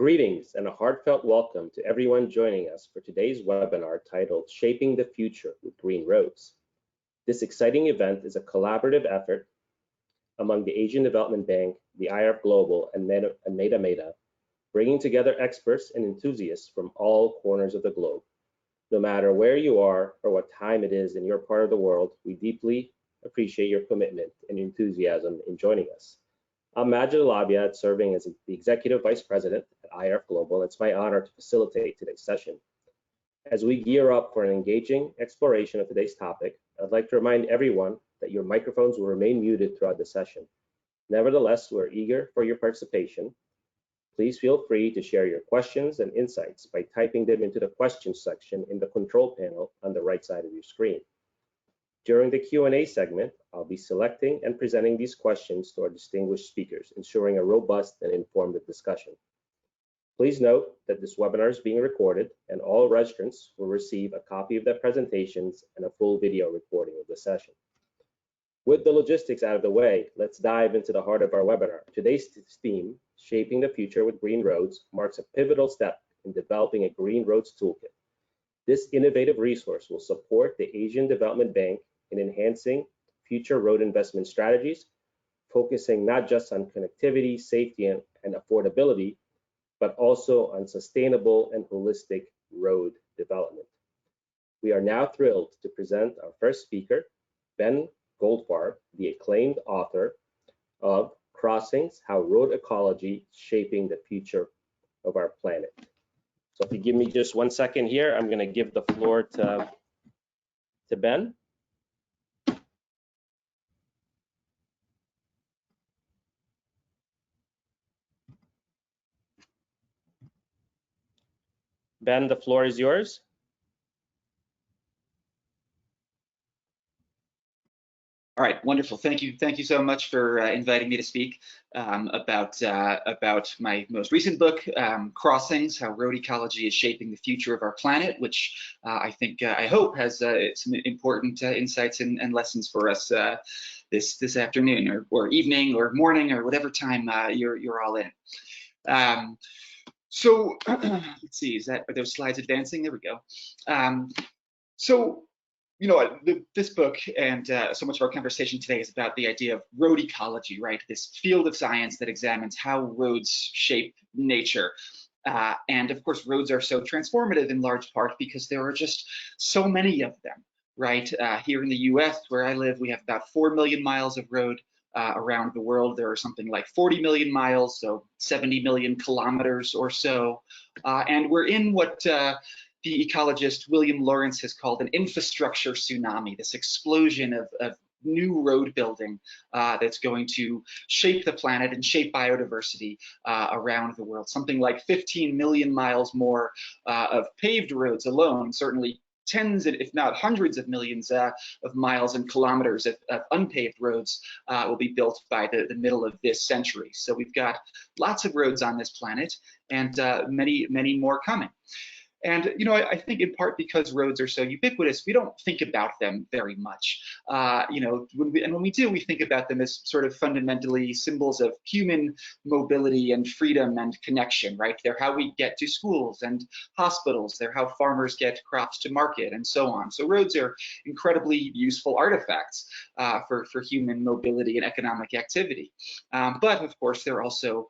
Greetings and a heartfelt welcome to everyone joining us for today's webinar titled Shaping the Future with Green Roads. This exciting event is a collaborative effort among the Asian Development Bank, the IRF Global, and MetaMeta, bringing together experts and enthusiasts from all corners of the globe. No matter where you are or what time it is in your part of the world, we deeply appreciate your commitment and enthusiasm in joining us. I'm Majid Alabiad, serving as the Executive Vice President at IRF Global. It's my honor to facilitate today's session. As we gear up for an engaging exploration of today's topic, I'd like to remind everyone that your microphones will remain muted throughout the session. Nevertheless, we're eager for your participation. Please feel free to share your questions and insights by typing them into the questions section in the control panel on the right side of your screen. During the Q&A segment, I'll be selecting and presenting these questions to our distinguished speakers, ensuring a robust and informative discussion. Please note that this webinar is being recorded and all registrants will receive a copy of the presentations and a full video recording of the session. With the logistics out of the way, let's dive into the heart of our webinar. Today's theme, Shaping the Future with Green Roads, marks a pivotal step in developing a Green Roads Toolkit. This innovative resource will support the Asian Development Bank in enhancing future road investment strategies, focusing not just on connectivity, safety, and affordability, but also on sustainable and holistic road development. We are now thrilled to present our first speaker, Ben Goldfarb, the acclaimed author of Crossings: How Road Ecology is Shaping the Future of Our Planet. So if you give me just 1 second here, I'm going to give the floor to Ben. Ben, the floor is yours. All right, wonderful. Thank you so much for inviting me to speak about my most recent book, Crossings: How Road Ecology is Shaping the Future of Our Planet, which I hope has some important insights and lessons for us this afternoon or evening or morning or whatever time you're all in. So let's see, are those slides advancing? There we go. So, you know, this book and so much of our conversation today is about the idea of road ecology, right? This field of science that examines how roads shape nature. And of course, roads are so transformative in large part because there are just so many of them, right? Here in the US, where I live, we have about 4 million miles of road. Around the world, there are something like 40 million miles, so 70 million kilometers or so. And we're in what the ecologist William Lawrence has called an infrastructure tsunami, this explosion of new road building that's going to shape the planet and shape biodiversity around the world. Something like 15 million miles more of paved roads alone, certainly tens, if not hundreds of millions of miles and kilometers of unpaved roads will be built by the middle of this century. So we've got lots of roads on this planet and many more coming. And, you know, I think in part because roads are so ubiquitous, we don't think about them very much. You know, when we do, we think about them as sort of fundamentally symbols of human mobility and freedom and connection, right? They're how we get to schools and hospitals. They're how farmers get crops to market and so on. So roads are incredibly useful artifacts for human mobility and economic activity. But of course, they're also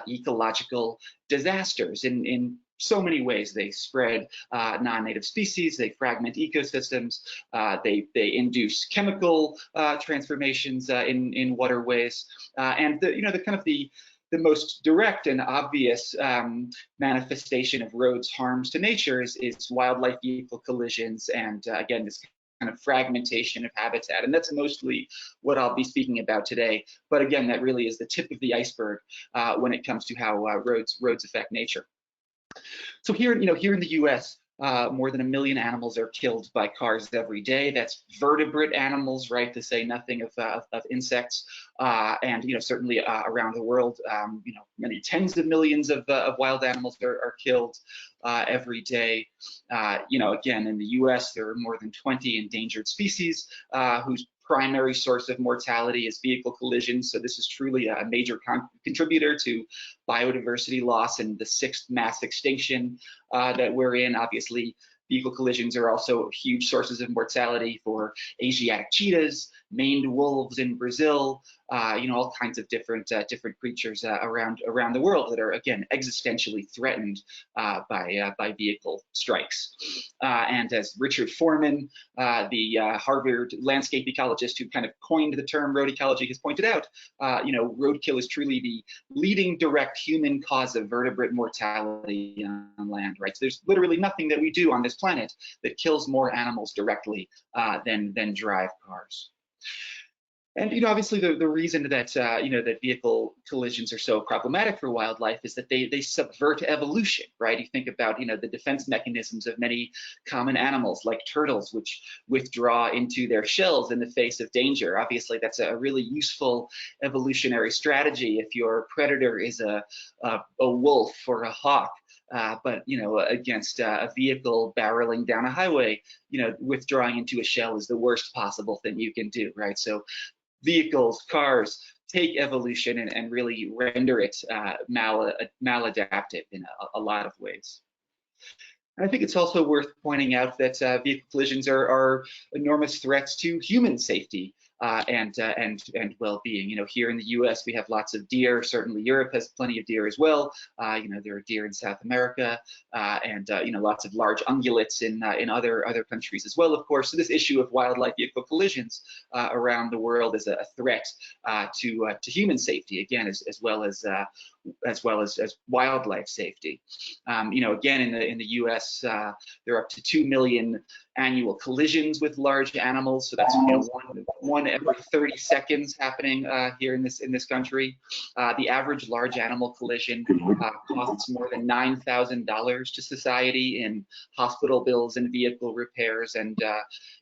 ecological disasters in so many ways. They spread non-native species, they fragment ecosystems, they induce chemical transformations in waterways, and the most direct and obvious manifestation of roads' harms to nature is wildlife vehicle collisions and again this kind of fragmentation of habitat, and that's mostly what I'll be speaking about today. But again, that really is the tip of the iceberg when it comes to how roads affect nature. So here in the U.S., more than 1 million animals are killed by cars every day. That's vertebrate animals, right? To say nothing of insects, and certainly around the world, many tens of millions of wild animals are killed every day. Again, in the U.S., there are more than 20 endangered species whose primary source of mortality is vehicle collisions. So this is truly a major contributor to biodiversity loss and the 6th mass extinction that we're in. Obviously, vehicle collisions are also huge sources of mortality for Asiatic cheetahs, maned wolves in Brazil, all kinds of different creatures around the world that are, again, existentially threatened by vehicle strikes. And as Richard Foreman, the Harvard landscape ecologist who kind of coined the term road ecology, has pointed out, roadkill is truly the leading direct human cause of vertebrate mortality on land, right? So there's literally nothing that we do on this planet that kills more animals directly than drive cars. And obviously the reason that that vehicle collisions are so problematic for wildlife is that they subvert evolution, right? You think about the defense mechanisms of many common animals like turtles, which withdraw into their shells in the face of danger. Obviously, that's a really useful evolutionary strategy if your predator is a wolf or a hawk. But against a vehicle barreling down a highway, withdrawing into a shell is the worst possible thing you can do, right? So vehicles, cars, take evolution and really render it maladaptive in a lot of ways. And I think it's also worth pointing out that vehicle collisions are enormous threats to human safety and well-being. Here in the U.S. we have lots of deer. Certainly Europe has plenty of deer as well. There are deer in South America and lots of large ungulates in other countries as well, of course. So this issue of wildlife vehicle collisions around the world is a threat to human safety, again, as well as wildlife safety. Again, in the U.S., there are up to 2 million annual collisions with large animals. So that's one every 30 seconds happening here in this country. The average large animal collision costs more than $9,000 to society in hospital bills and vehicle repairs and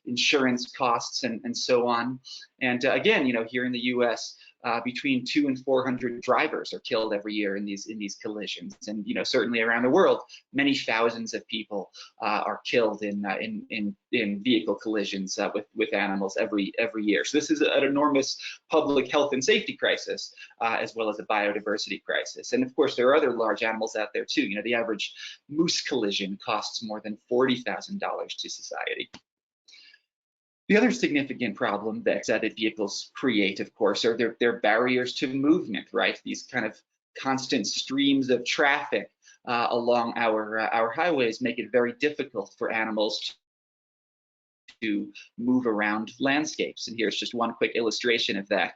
insurance costs and so on. And again, here in the U.S., between 200 and 400 drivers are killed every year in these collisions, and certainly around the world, many thousands of people are killed in vehicle collisions with animals every year. So this is an enormous public health and safety crisis, as well as a biodiversity crisis. And of course, there are other large animals out there too. The average moose collision costs more than $40,000 to society. The other significant problem that vehicles create, of course, are their barriers to movement, right? These kind of constant streams of traffic along our highways make it very difficult for animals to move around landscapes. And here's just one quick illustration of that.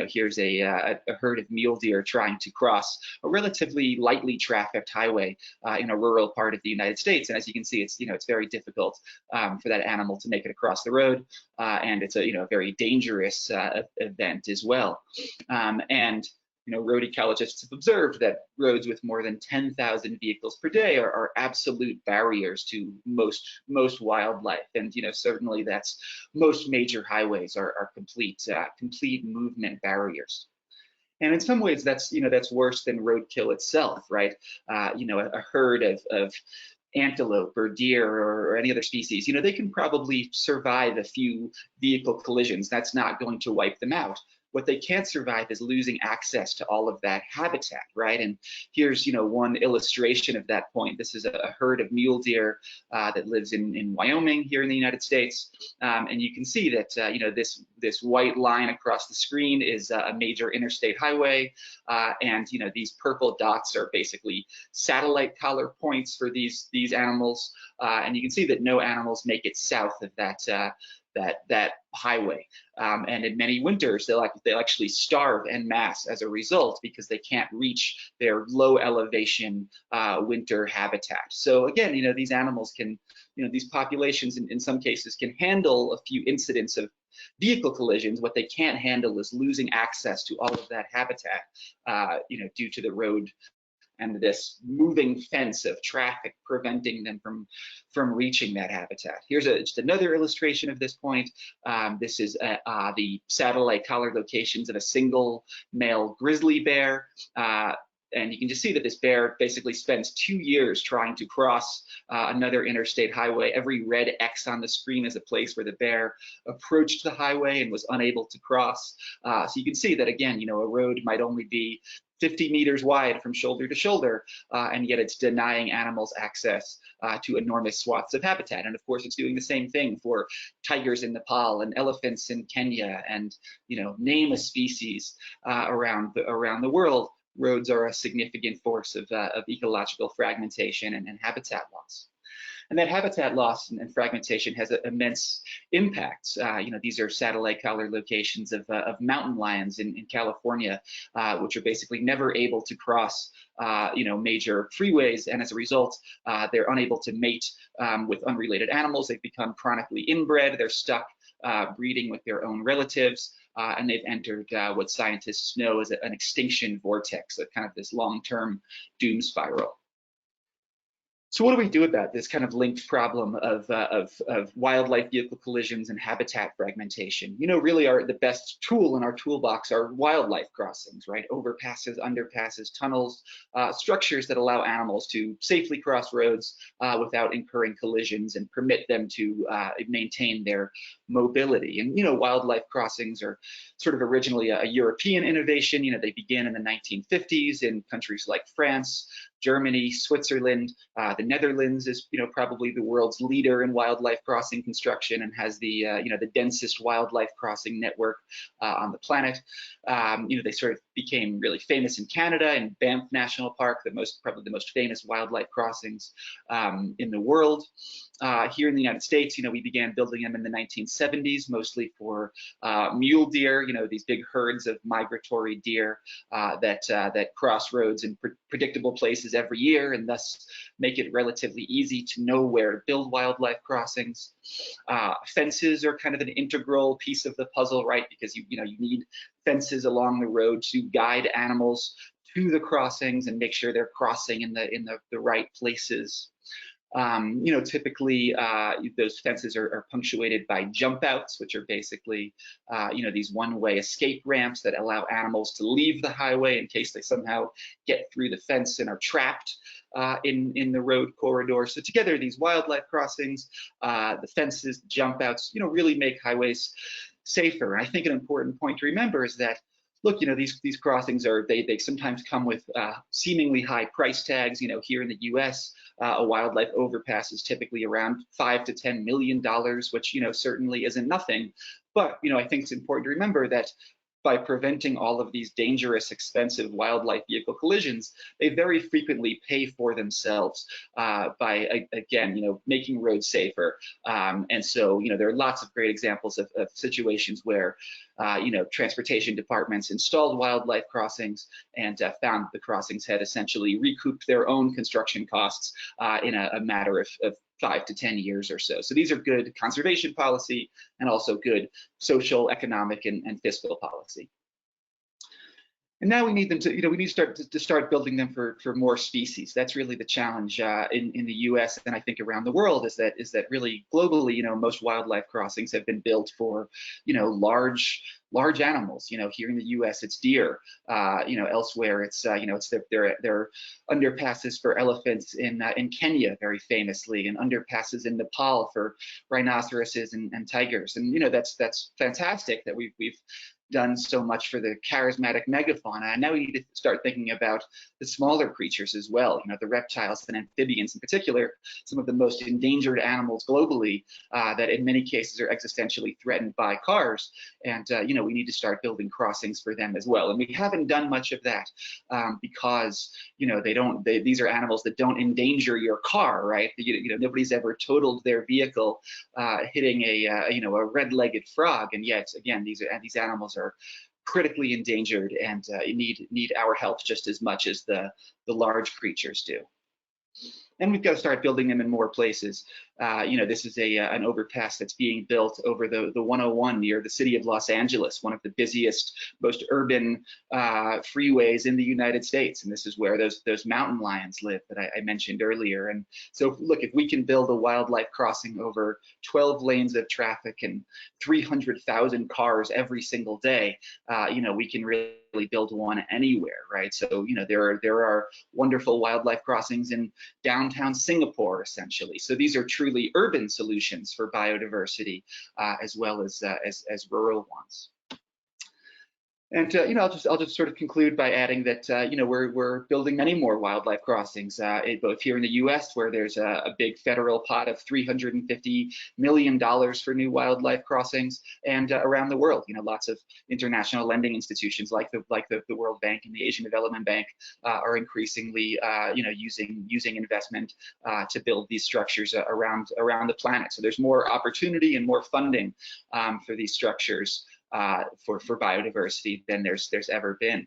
Here's a herd of mule deer trying to cross a relatively lightly trafficked highway in a rural part of the United States. And as you can see, it's very difficult for that animal to make it across the road, and it's a very dangerous event as well. Road ecologists have observed that roads with more than 10,000 vehicles per day are absolute barriers to most wildlife, and certainly that's most major highways are complete movement barriers. And in some ways, that's worse than roadkill itself, right? A herd of antelope or deer or any other species, they can probably survive a few vehicle collisions. That's not going to wipe them out. What they can't survive is losing access to all of that habitat, right? And here's, one illustration of that point. This is a herd of mule deer that lives in Wyoming here in the United States. And you can see that, this white line across the screen is a major interstate highway. And, these purple dots are basically satellite collar points for these animals. And you can see that no animals make it south of that highway, and in many winters they'll actually starve en masse as a result because they can't reach their low elevation winter habitat. So again, these animals can, these populations in some cases can handle a few incidents of vehicle collisions. What they can't handle is losing access to all of that habitat, due to the road and this moving fence of traffic preventing them from reaching that habitat. Here's just another illustration of this point. This is the satellite collar locations of a single male grizzly bear. And you can just see that this bear basically spends 2 years trying to cross another interstate highway. Every red X on the screen is a place where the bear approached the highway and was unable to cross. So you can see that, again, a road might only be 50 meters wide from shoulder to shoulder, and yet it's denying animals access to enormous swaths of habitat. And of course, it's doing the same thing for tigers in Nepal and elephants in Kenya, and name a species around the world. Roads are a significant force of ecological fragmentation and habitat loss. And that habitat loss and fragmentation has immense impacts. These are satellite collar locations of mountain lions in California, which are basically never able to cross major freeways, and as a result, they're unable to mate with unrelated animals. They've become chronically inbred. They're stuck breeding with their own relatives, and they've entered what scientists know as an extinction vortex, kind of this long-term doom spiral. So what do we do about this kind of linked problem of wildlife vehicle collisions and habitat fragmentation? Really the best tool in our toolbox are wildlife crossings, right? Overpasses, underpasses, tunnels, structures that allow animals to safely cross roads without incurring collisions and permit them to maintain their mobility. And wildlife crossings are sort of originally a European innovation. They began in the 1950s in countries like France, Germany, Switzerland. The Netherlands is, probably the world's leader in wildlife crossing construction and has the, the densest wildlife crossing network on the planet. They sort of became really famous in Canada, in Banff National Park, probably the most famous wildlife crossings in the world. Here in the United States, we began building them in the 1970s, mostly for mule deer, these big herds of migratory deer that cross roads in predictable places every year, and thus make it relatively easy to know where to build wildlife crossings. Fences are kind of an integral piece of the puzzle, right? Because you need fences along the road to guide animals to the crossings and make sure they're crossing in the right places. Typically those fences are punctuated by jump outs, which are basically, these one-way escape ramps that allow animals to leave the highway in case they somehow get through the fence and are trapped in the road corridor. So together, these wildlife crossings, the fences, the jump outs, really make highways safer. And I think an important point to remember is that, look, these crossings they sometimes come with seemingly high price tags. Here in the U.S., a wildlife overpass is typically around $5 to $10 million, which certainly isn't nothing. But I think it's important to remember that by preventing all of these dangerous, expensive wildlife vehicle collisions, they very frequently pay for themselves by, again, making roads safer. And so, there are lots of great examples of situations where, transportation departments installed wildlife crossings and found the crossings had essentially recouped their own construction costs in a matter of 5 to 10 years or so. So these are good conservation policy and also good social, economic, and fiscal policy. And now we need them to, we need to start building them for more species. That's really the challenge in the U.S. and I think around the world is that really globally, most wildlife crossings have been built for, large animals. Here in the U.S. it's deer. Elsewhere it's there are underpasses for elephants in Kenya very famously, and underpasses in Nepal for rhinoceroses and tigers. And that's fantastic that we've done so much for the charismatic megafauna, and now we need to start thinking about the smaller creatures as well. The reptiles and amphibians in particular, some of the most endangered animals globally that in many cases are existentially threatened by cars. And we need to start building crossings for them as well. And we haven't done much of that because these are animals that don't endanger your car, right? Nobody's ever totaled their vehicle hitting a red-legged frog, and yet again these animals are critically endangered and need our help just as much as the large creatures do. And we've got to start building them in more places. This is an overpass that's being built over the 101 near the city of Los Angeles, one of the busiest, most urban freeways in the United States. And this is where those mountain lions live that I mentioned earlier. And so look, if we can build a wildlife crossing over 12 lanes of traffic and 300,000 cars every single day, we can really build one anywhere, right? So, there are wonderful wildlife crossings in downtown Singapore, essentially. So these are truly urban solutions for biodiversity, as well as rural ones. And I'll just sort of conclude by adding that we're building many more wildlife crossings, both here in the U.S., where there's a big federal pot of $350 million for new wildlife crossings, and around the world. Lots of international lending institutions like the World Bank and the Asian Development Bank are increasingly using investment to build these structures around the planet. So there's more opportunity and more funding for these structures. For biodiversity than there's ever been.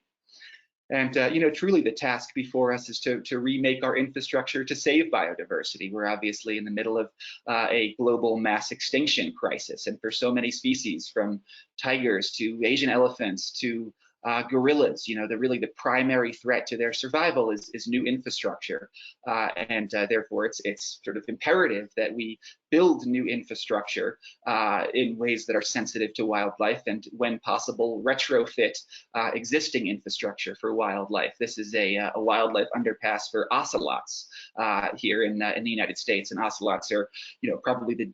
And truly the task before us is to remake our infrastructure to save biodiversity. We're obviously in the middle of a global mass extinction crisis, and for so many species, from tigers to Asian elephants to gorillas, the primary threat to their survival is new infrastructure, and therefore it's sort of imperative that we build new infrastructure in ways that are sensitive to wildlife, and when possible retrofit existing infrastructure for wildlife. This is a wildlife underpass for ocelots here in the United States, and ocelots are probably the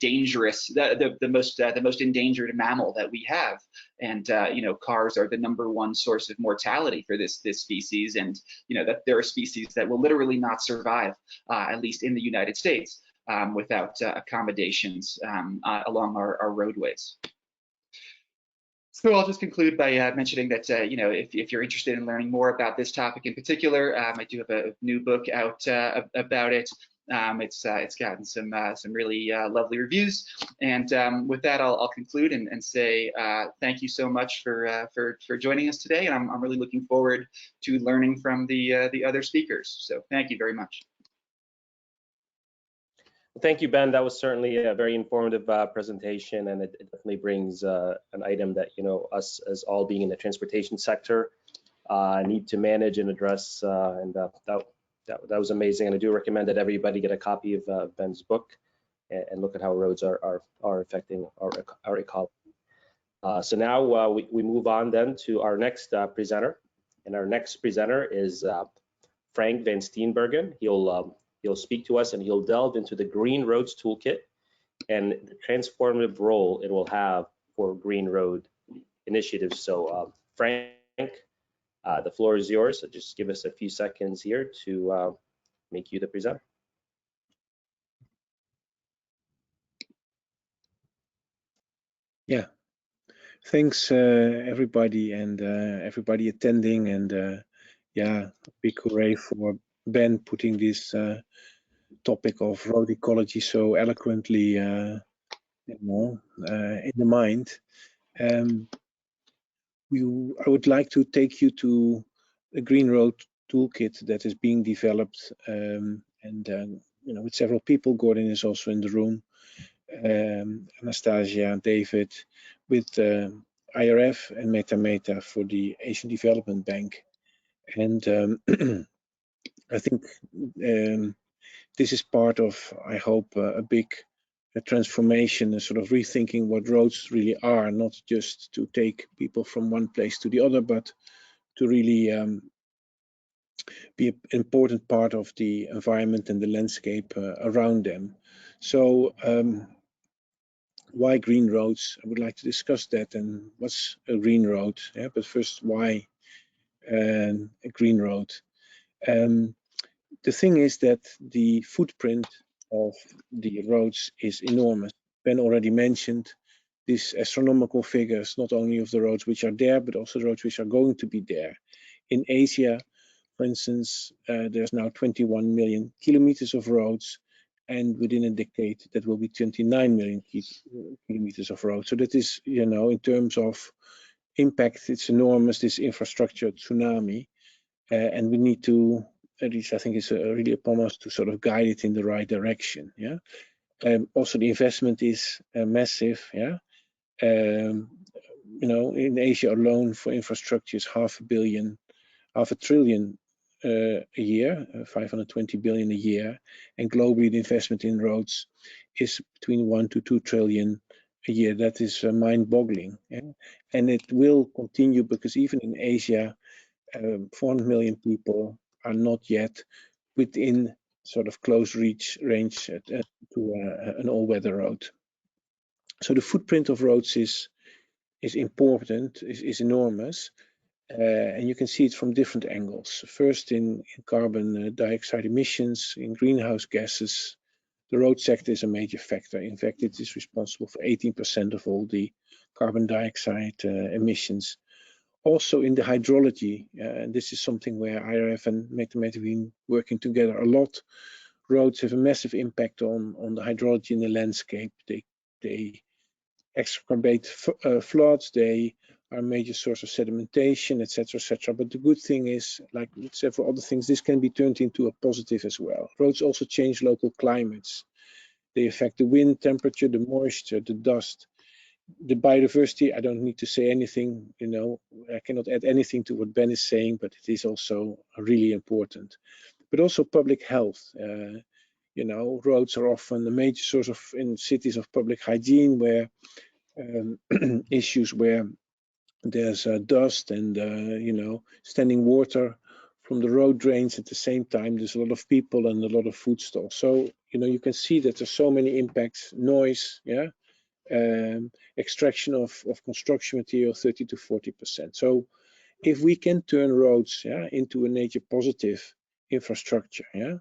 most endangered mammal that we have. And cars are the #1 source of mortality for this species, and that there are species that will literally not survive, at least in the United States, without accommodations along our roadways. So I'll just conclude by mentioning that if you're interested in learning more about this topic in particular, I do have a new book out about it. It's gotten some really lovely reviews, and with that, I'll conclude and say thank you so much for joining us today, and I'm really looking forward to learning from the other speakers. So thank you very much. Thank you, Ben. That was certainly a very informative presentation, and it definitely brings an item that us as all being in the transportation sector need to manage and address, and that was amazing. And I do recommend that everybody get a copy of Ben's book and look at how roads are affecting our ecology. So now we move on then to our next presenter, and our next presenter is Frank van Steenbergen. He'll speak to us, and he'll delve into the Green Roads Toolkit and the transformative role it will have for green road initiatives. So Frank, the floor is yours. So just give us a few seconds here to make you the presenter. Yeah, thanks everybody, and everybody attending, and yeah, big hooray for Ben putting this topic of road ecology so eloquently in the mind. I would like to take you to a Green Road Toolkit that is being developed, and with several people. Gordon is also in the room, Anastasia, David, with IRF and MetaMeta for the Asian Development Bank. And I think this is part of, I hope, a big transformation, a sort of rethinking what roads really are, not just to take people from one place to the other, but to really be an important part of the environment and the landscape around them. So why green roads? I would like to discuss that, and what's a green road. Yeah, but first, why a green road? The thing is that the footprint of the roads is enormous. Ben already mentioned these astronomical figures, not only of the roads which are there, but also the roads which are going to be there. In Asia, for instance, there's now 21 million kilometers of roads, and within a decade, that will be 29 million kilometers of roads. So that is, in terms of impact, it's enormous, this infrastructure tsunami, and we need to, at least I think it's really upon us to sort of guide it in the right direction. Yeah, Also, the investment is massive. Yeah, you know, in Asia alone for infrastructure is half a trillion a year, 520 billion a year, and globally the investment in roads is between 1 to 2 trillion a year. That is mind-boggling, yeah? And it will continue because even in Asia, 400 million people are not yet within sort of close range to an all-weather road. So the footprint of roads is important, is enormous. And you can see it from different angles. First, in carbon dioxide emissions, in greenhouse gases, the road sector is a major factor. In fact, it is responsible for 18% of all the carbon dioxide emissions. Also in the hydrology, and this is something where IRF and MetaMeta have been working together a lot. Roads have a massive impact on the hydrology in the landscape. They exacerbate floods, they are a major source of sedimentation, etc., etc. But the good thing is, like several other things, this can be turned into a positive as well. Roads also change local climates. They affect the wind, temperature, the moisture, the dust, the biodiversity. I don't need to say anything, you know, I cannot add anything to what Ben is saying, but it is also really important. But also public health. You know, roads are often a major source of, in cities, of public hygiene, where issues where there's dust and you know, standing water from the road drains. At the same time, there's a lot of people and a lot of food stalls. So you know, you can see that there's so many impacts. Noise, yeah, extraction of construction material, 30 to 40%. So if we can turn roads, yeah, into a nature positive infrastructure, yeah,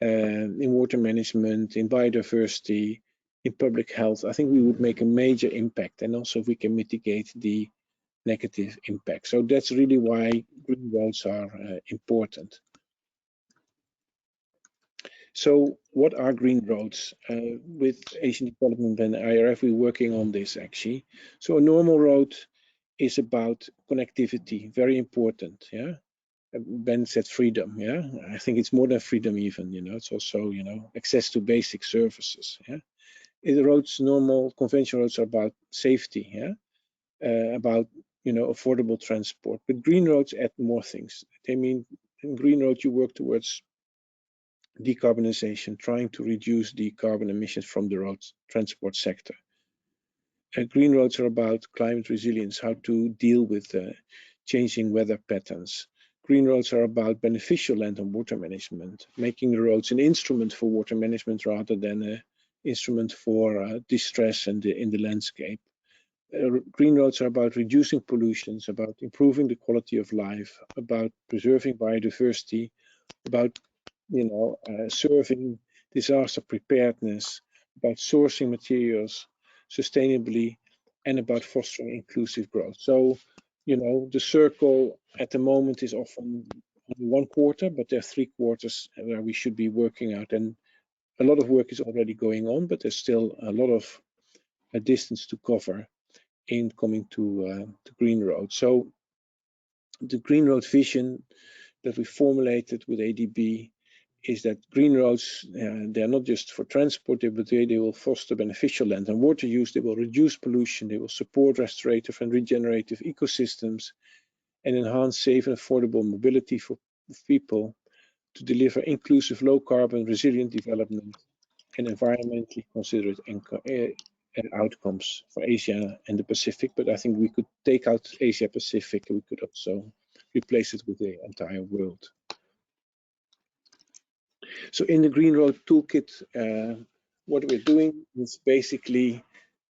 in water management, in biodiversity, in public health, I think we would make a major impact. And also if we can mitigate the negative impact. So that's really why green roads are important. So what are green roads? With Asian Development and IRF, we're working on this actually. So a normal road is about connectivity, very important, yeah? Ben said freedom, yeah? I think it's more than freedom even, you know, it's also, you know, access to basic services, yeah? The roads, normal conventional roads are about safety, yeah? About, you know, affordable transport. But green roads add more things. They mean in green roads you work towards decarbonization, trying to reduce the carbon emissions from the road transport sector. Green roads are about climate resilience, how to deal with changing weather patterns. Green roads are about beneficial land and water management, making the roads an instrument for water management rather than an instrument for distress in the landscape. Green roads are about reducing pollutions, about improving the quality of life, about preserving biodiversity, about, you know, serving disaster preparedness, about sourcing materials sustainably, and about fostering inclusive growth. So, you know, the circle at the moment is often only 1/4, but there are 3/4 where we should be working out. And a lot of work is already going on, but there's still a lot of distance to cover in coming to Green Road. So the Green Road vision that we formulated with ADB is that green roads, they're not just for transport, but they will foster beneficial land and water use, they will reduce pollution, they will support restorative and regenerative ecosystems, and enhance safe and affordable mobility for people to deliver inclusive, low carbon, resilient development and environmentally considerate outcomes for Asia and the Pacific. But I think we could take out Asia Pacific and we could also replace it with the entire world. So in the Green Road Toolkit, what we're doing is basically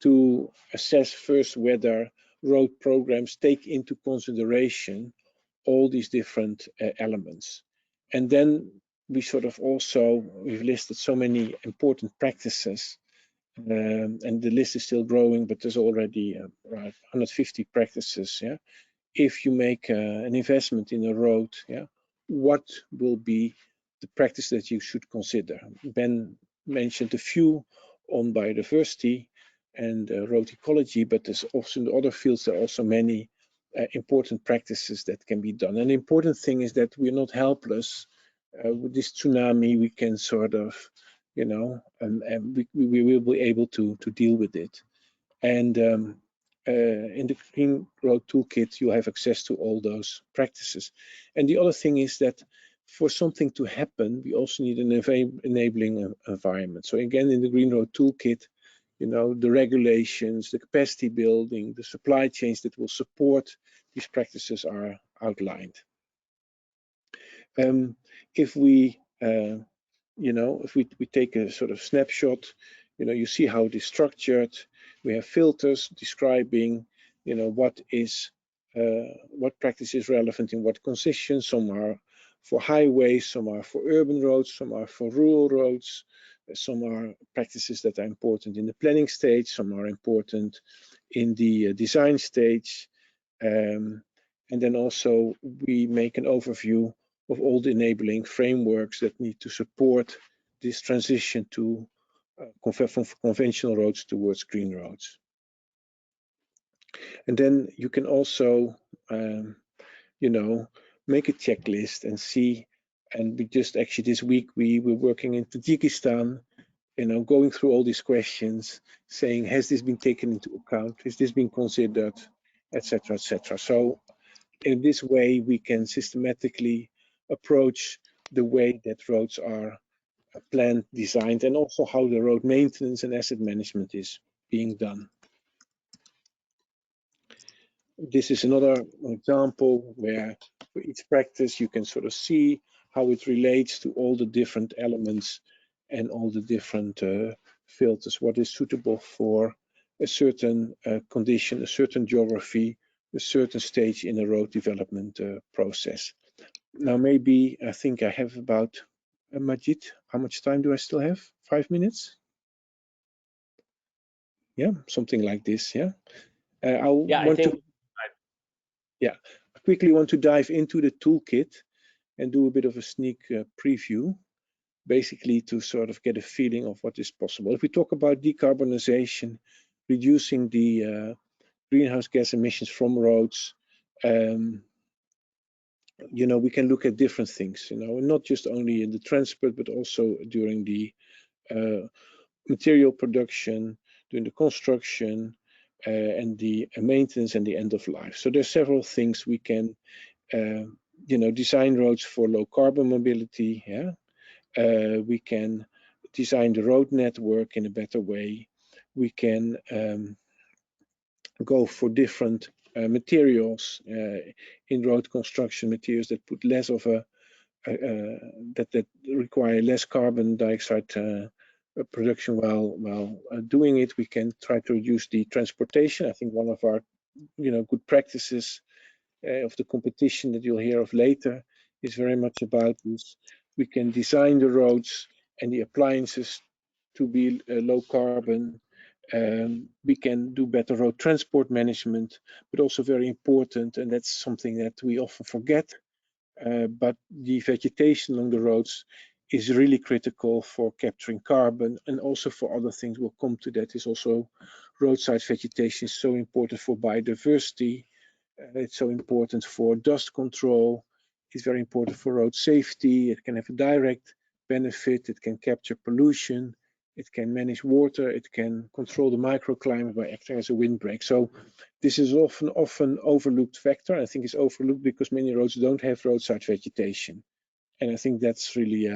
to assess first whether road programs take into consideration all these different elements. And then we sort of also, we've listed so many important practices, and the list is still growing, but there's already around 150 practices. Yeah, if you make an investment in a road, yeah, what will be the practice that you should consider? Ben mentioned a few on biodiversity and road ecology, but there's also in the other fields, there are also many important practices that can be done. And the important thing is that we're not helpless. With this tsunami, we can sort of you know, and we will be able to deal with it. And in the Green Road Toolkit, you have access to all those practices. And the other thing is that for something to happen, we also need an enabling environment. So again, in the Green Road Toolkit, you know, the regulations, the capacity building, the supply chains that will support these practices are outlined. If we, you know, if we take a sort of snapshot, you know, you see how it is structured. We have filters describing, you know, what practice is relevant in what conditions. Some are for highways, some are for urban roads, some are for rural roads. Some are practices that are important in the planning stage, some are important in the design stage. And then also we make an overview of all the enabling frameworks that need to support this transition to from conventional roads towards green roads. And then you can also, you know, make a checklist and see. And we just actually this week we were working in Tajikistan, you know, going through all these questions, saying, has this been taken into account? Has this been considered, etc., etc. So in this way, we can systematically approach the way that roads are planned, designed, and also how the road maintenance and asset management is being done. This is another example where for each practice you can sort of see how it relates to all the different elements and all the different filters, what is suitable for a certain condition, a certain geography, a certain stage in a road development process. Now maybe I think I have about, Majid, how much time do I still have? 5 minutes? Yeah, something like this, yeah. I quickly want to dive into the toolkit and do a bit of a sneak preview, basically to sort of get a feeling of what is possible. If we talk about decarbonization, reducing the greenhouse gas emissions from roads, you know, we can look at different things, you know, not just only in the transport, but also during the material production, during the construction, and the maintenance and the end of life. So there's several things we can, you know, design roads for low carbon mobility. Yeah, we can design the road network in a better way. We can go for different materials in road construction, materials that put less of a that require less carbon dioxide production while doing it. We can try to reduce the transportation. I think one of our, you know, good practices of the competition that you'll hear of later is very much about this. We can design the roads and the appliances to be low carbon. We can do better road transport management, but also very important, and that's something that we often forget, but the vegetation along the roads is really critical for capturing carbon, and also for other things. We'll come to that. Is also roadside vegetation is so important for biodiversity. It's so important for dust control. It's very important for road safety. It can have a direct benefit. It can capture pollution. It can manage water. It can control the microclimate by acting as a windbreak. So this is often overlooked factor. I think it's overlooked because many roads don't have roadside vegetation. And I think that's really,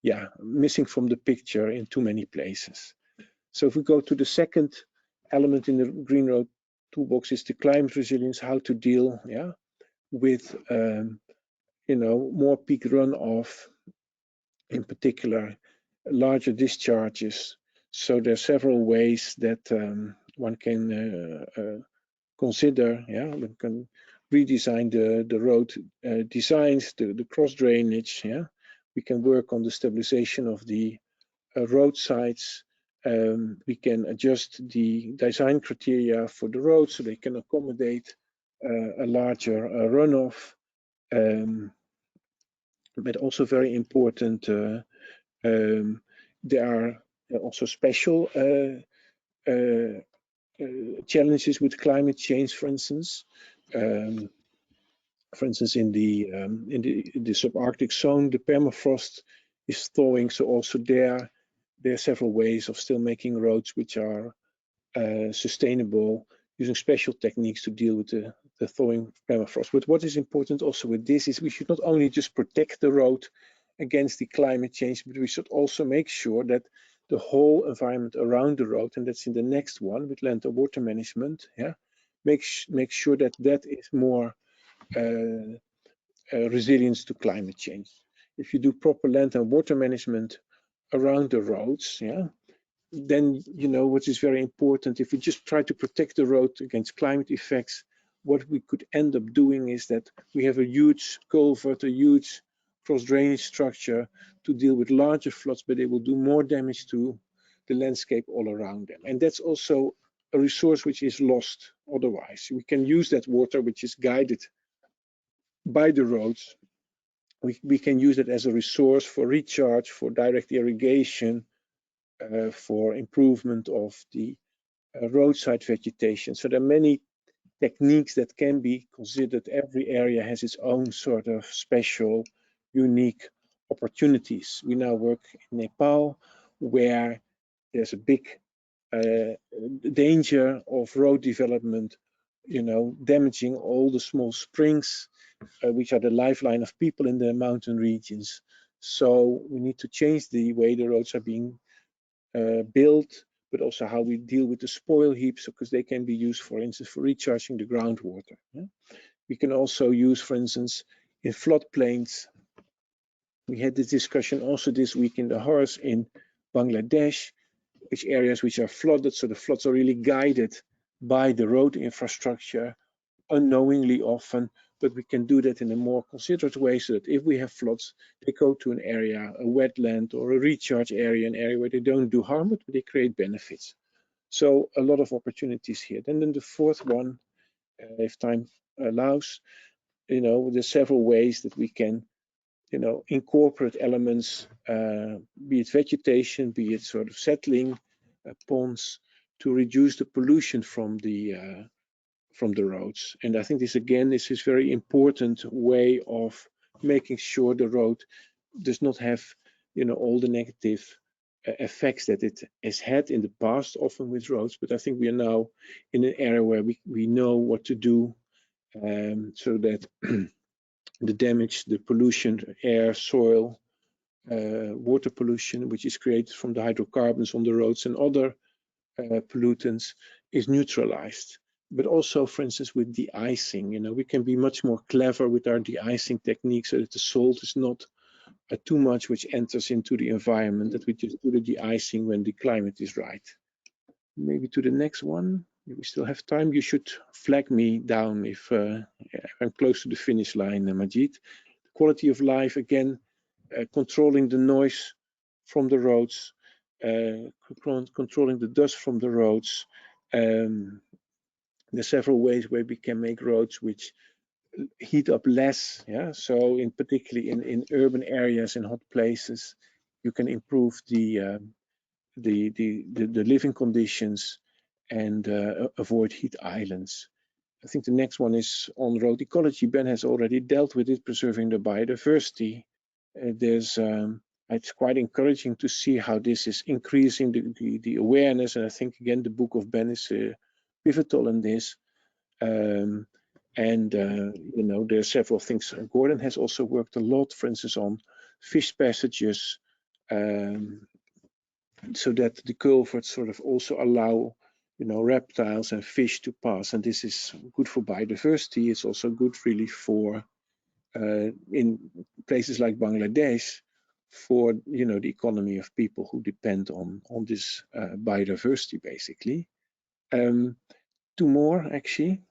yeah, missing from the picture in too many places. So if we go to the second element in the Green Road Toolbox, is the climate resilience, how to deal, yeah, with, you know, more peak runoff, in particular, larger discharges. So there are several ways that one can consider. Yeah, we can redesign the road designs, the cross drainage. Yeah, we can work on the stabilization of the roadsides. We can adjust the design criteria for the road so they can accommodate a larger runoff. But also very important, there are also special challenges with climate change, for instance. In the subarctic zone, the permafrost is thawing, so also there there are several ways of still making roads which are sustainable, using special techniques to deal with the thawing permafrost. But what is important also with this is we should not only just protect the road against the climate change, but we should also make sure that the whole environment around the road, and that's in the next one with land and water management, make sure that that is more resilience to climate change. If you do proper land and water management around the roads, then what is very important. If we just try to protect the road against climate effects, what we could end up doing is that we have a huge culvert, a huge cross drainage structure to deal with larger floods, but they will do more damage to the landscape all around them. And that's also a resource which is lost otherwise. We can use that water which is guided by the roads. We can use it as a resource for recharge, for direct irrigation, for improvement of the roadside vegetation. So there are many techniques that can be considered. Every area has its own sort of special, unique opportunities. We now work in Nepal, where there's a big danger of road development, damaging all the small springs, which are the lifeline of people in the mountain regions. So we need to change the way the roads are being built, but also how we deal with the spoil heaps, because they can be used, for instance, for recharging the groundwater. We can also use, for instance, in floodplains. We had this discussion also this week in the Horse in Bangladesh, which areas which are flooded, so the floods are really guided by the road infrastructure, unknowingly often, but we can do that in a more considerate way, so that if we have floods, they go to an area, a wetland or a recharge area, an area where they don't do harm, but they create benefits. So a lot of opportunities here. And then the fourth one, if time allows, there's several ways that we can, incorporate elements, be it vegetation, be it sort of settling ponds, to reduce the pollution from the roads. And I think this is a very important way of making sure the road does not have, all the negative effects that it has had in the past, often with roads. But I think we are now in an area where we know what to do, so that the damage, the pollution, air, soil, water pollution, which is created from the hydrocarbons on the roads and other pollutants, is neutralized. But also, for instance, with de-icing, we can be much more clever with our de-icing techniques, so that the salt is not too much which enters into the environment, that we just do the de-icing when the climate is right. Maybe to the next one. We still have time. You should flag me down if I'm close to the finish line, Majid. Quality of life, again, controlling the noise from the roads, controlling the dust from the roads. There's several ways where we can make roads which heat up less. So particularly in urban areas, in hot places, you can improve the living conditions and avoid heat islands. I think the next one is on road ecology. Ben has already dealt with it, preserving the biodiversity. It's quite encouraging to see how this is increasing the awareness, and I think again the book of Ben is pivotal in this. There are several things. Gordon has also worked a lot, for instance, on fish passages, so that the culverts sort of also allow reptiles and fish to pass, and this is good for biodiversity. It's also good really for in places like Bangladesh, for the economy of people who depend on this biodiversity, basically. Two more actually,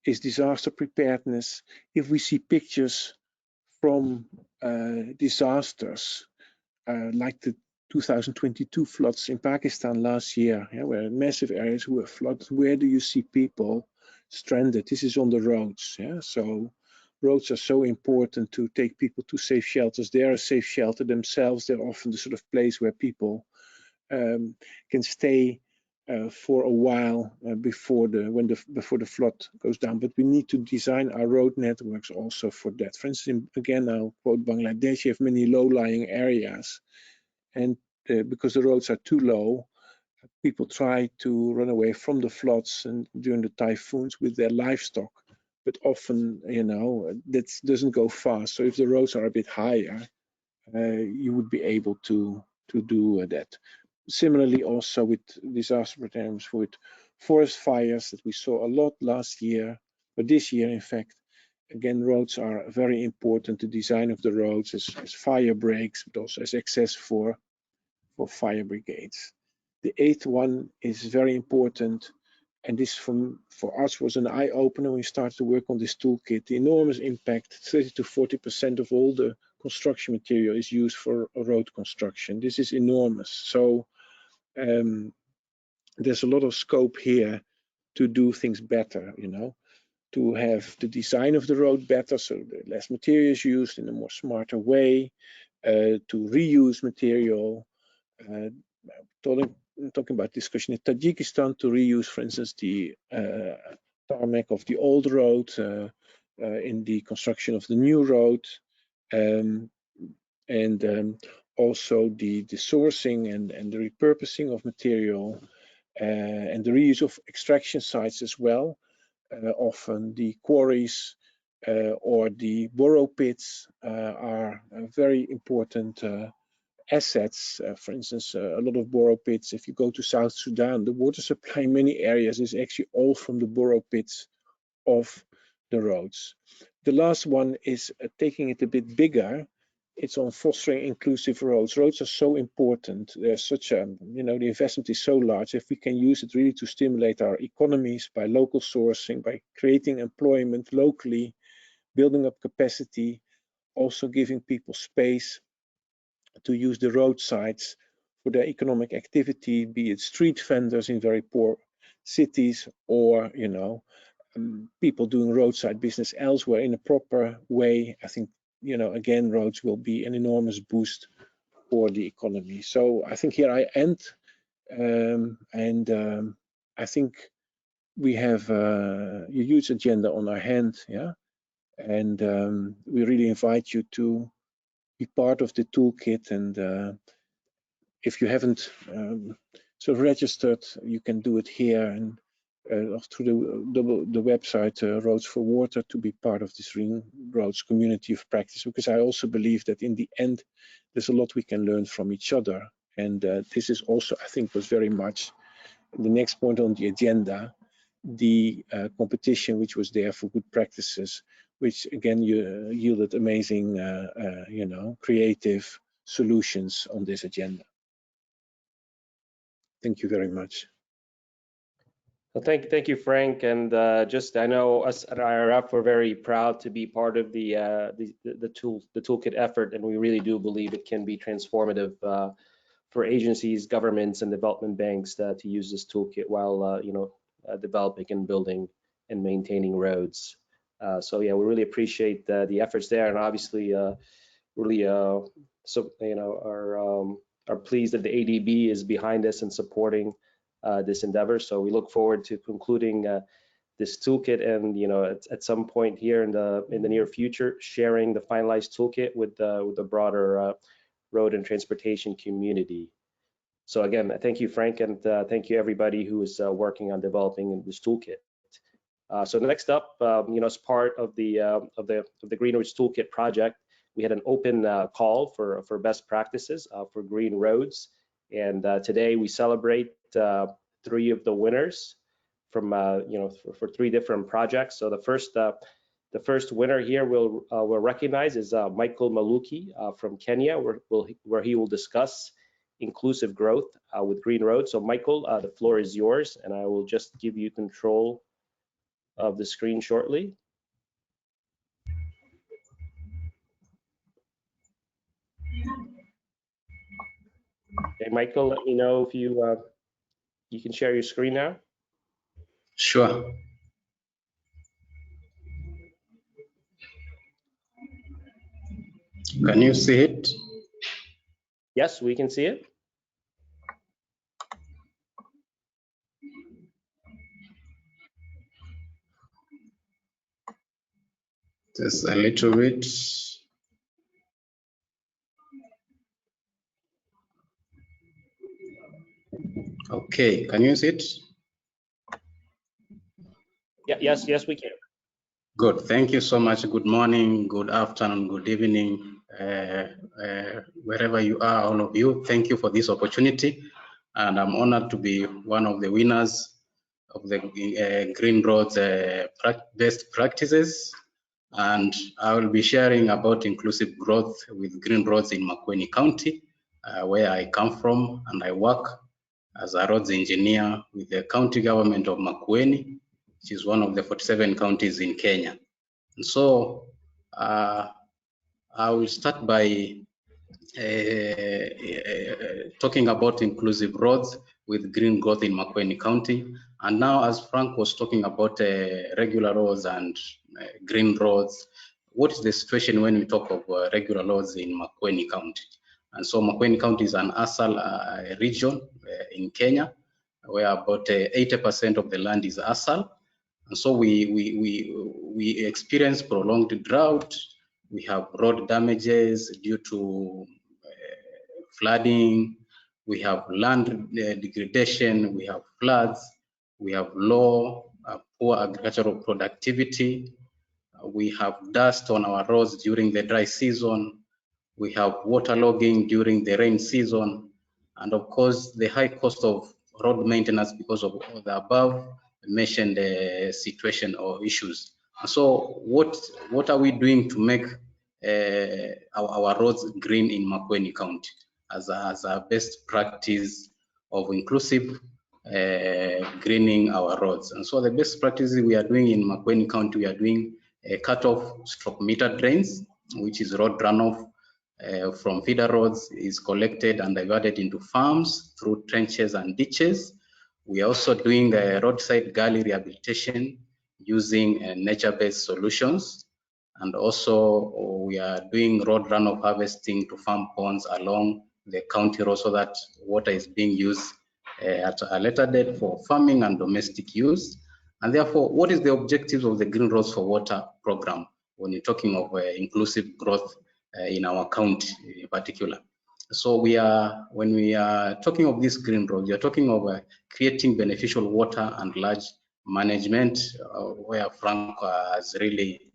is disaster preparedness. If we see pictures from disasters like the 2022 floods in Pakistan last year, where massive areas were flooded, where do you see people stranded? This is on the roads. So roads are so important to take people to safe shelters. They are a safe shelter themselves. They're often the sort of place where people can stay for a while before the flood goes down. But we need to design our road networks also for that. For instance, again, I'll quote Bangladesh. You have many low-lying areas and because the roads are too low, people try to run away from the floods and during the typhoons with their livestock. But often, that doesn't go fast. So if the roads are a bit higher, you would be able to do that. Similarly, also with disaster preparedness, with forest fires that we saw a lot last year, but this year, in fact, again, roads are very important. The design of the roads as fire breaks, but also as access for fire brigades. The eighth one is very important, and this for us was an eye-opener when we started to work on this toolkit. The enormous impact, 30 to 40% of all the construction material is used for road construction. This is enormous. So there's a lot of scope here to do things better, to have the design of the road better, so less material is used in a more smarter way, to reuse material. Talking about discussion in Tajikistan, to reuse, for instance, the tarmac of the old road in the construction of the new road, and also the sourcing and the repurposing of material, and the reuse of extraction sites as well. Often the quarries or the borrow pits are very important assets. For instance, a lot of borrow pits, if you go to South Sudan, the water supply in many areas is actually all from the borrow pits of the roads. The last one is taking it a bit bigger. It's on fostering inclusive roads. Roads are so important. There's such a, the investment is so large. If we can use it really to stimulate our economies by local sourcing, by creating employment locally, building up capacity, also giving people space to use the roadsides for their economic activity, be it street vendors in very poor cities or, people doing roadside business elsewhere in a proper way. I think, again, roads will be an enormous boost for the economy. So I think here I end, and I think we have a huge agenda on our hand, yeah, and we really invite you to be part of the toolkit. And if you haven't sort of registered, you can do it here and through the website Roads for Water to be part of this Green Roads community of practice, because I also believe that in the end there's a lot we can learn from each other. And this is also, I think, was very much the next point on the agenda, the competition which was there for good practices, which again yielded amazing creative solutions on this agenda. Thank you very much. Well, thank you, Frank. And I know us at IRF, we're very proud to be part of the toolkit effort, and we really do believe it can be transformative for agencies, governments, and development banks to use this toolkit while developing and building and maintaining roads. So yeah, we really appreciate the efforts there, and obviously really are pleased that the ADB is behind us and supporting this endeavor. So we look forward to concluding this toolkit, and at some point here in the near future, sharing the finalized toolkit with the broader road and transportation community. So again, thank you, Frank, and thank you everybody who is working on developing this toolkit. So next up, as part of the Green Roads Toolkit project, we had an open call for best practices for green roads, and today we celebrate 3 of the winners from for 3 different projects. So the first winner here we'll recognize is Michael Maluki from Kenya, where he will discuss inclusive growth with Green Roads. So Michael, the floor is yours, and I will just give you control of the screen shortly. Okay, Michael, let me know if you can share your screen now. Sure. Can you see it? Yes, we can see it. Just a little bit. Okay, can you see it? Yeah, yes, we can. Good. Thank you so much. Good morning, good afternoon, good evening, wherever you are, all of you. Thank you for this opportunity. And I'm honored to be one of the winners of the Green Roads best practices. And I will be sharing about inclusive growth with Green Roads in Makueni County, where I come from, and I work as a roads engineer with the county government of Makueni, which is one of the 47 counties in Kenya. And so I will start by talking about inclusive roads with green growth in Makueni County. And now, as Frank was talking about regular roads and green roads, what is the situation when we talk of regular roads in Makueni County? And so Makueni County is an ASAL region in Kenya, where about 80% of the land is ASAL. And so we experience prolonged drought. We have road damages due to flooding. We have land degradation. We have floods. We have low, poor agricultural productivity. We have dust on our roads during the dry season. We have waterlogging during the rain season. And of course, the high cost of road maintenance because of all the above mentioned situation or issues. So what are we doing to make our roads green in Makueni County as a best practice of inclusive greening our roads? And so the best practices we are doing in Makueni County, we are doing cut-off stroke meter drains, which is road runoff from feeder roads is collected and diverted into farms through trenches and ditches. We are also doing the roadside gully rehabilitation using nature-based solutions. And also we are doing road runoff harvesting to farm ponds along the county road so that water is being used at a later date for farming and domestic use. And therefore, what is the objectives of the Green Roads for Water program when you're talking of inclusive growth in our county in particular? So when we are talking of this green road, we are talking of creating beneficial water and large management, where Frank has really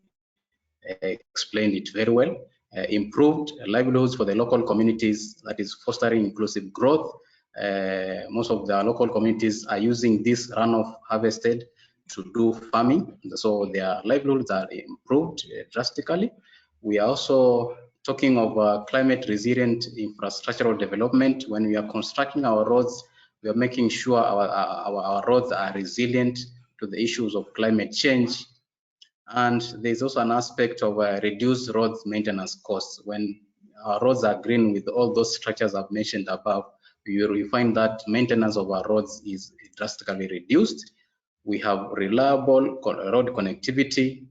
explained it very well. Improved livelihoods for the local communities, that is fostering inclusive growth. Most of the local communities are using this runoff harvested to do farming, so their livelihoods are improved drastically. We are also talking of climate resilient infrastructural development. When we are constructing our roads, we are making sure our roads are resilient to the issues of climate change. And there's also an aspect of reduced roads maintenance costs. When our roads are green with all those structures I've mentioned above, you will find that maintenance of our roads is drastically reduced. We have reliable road connectivity,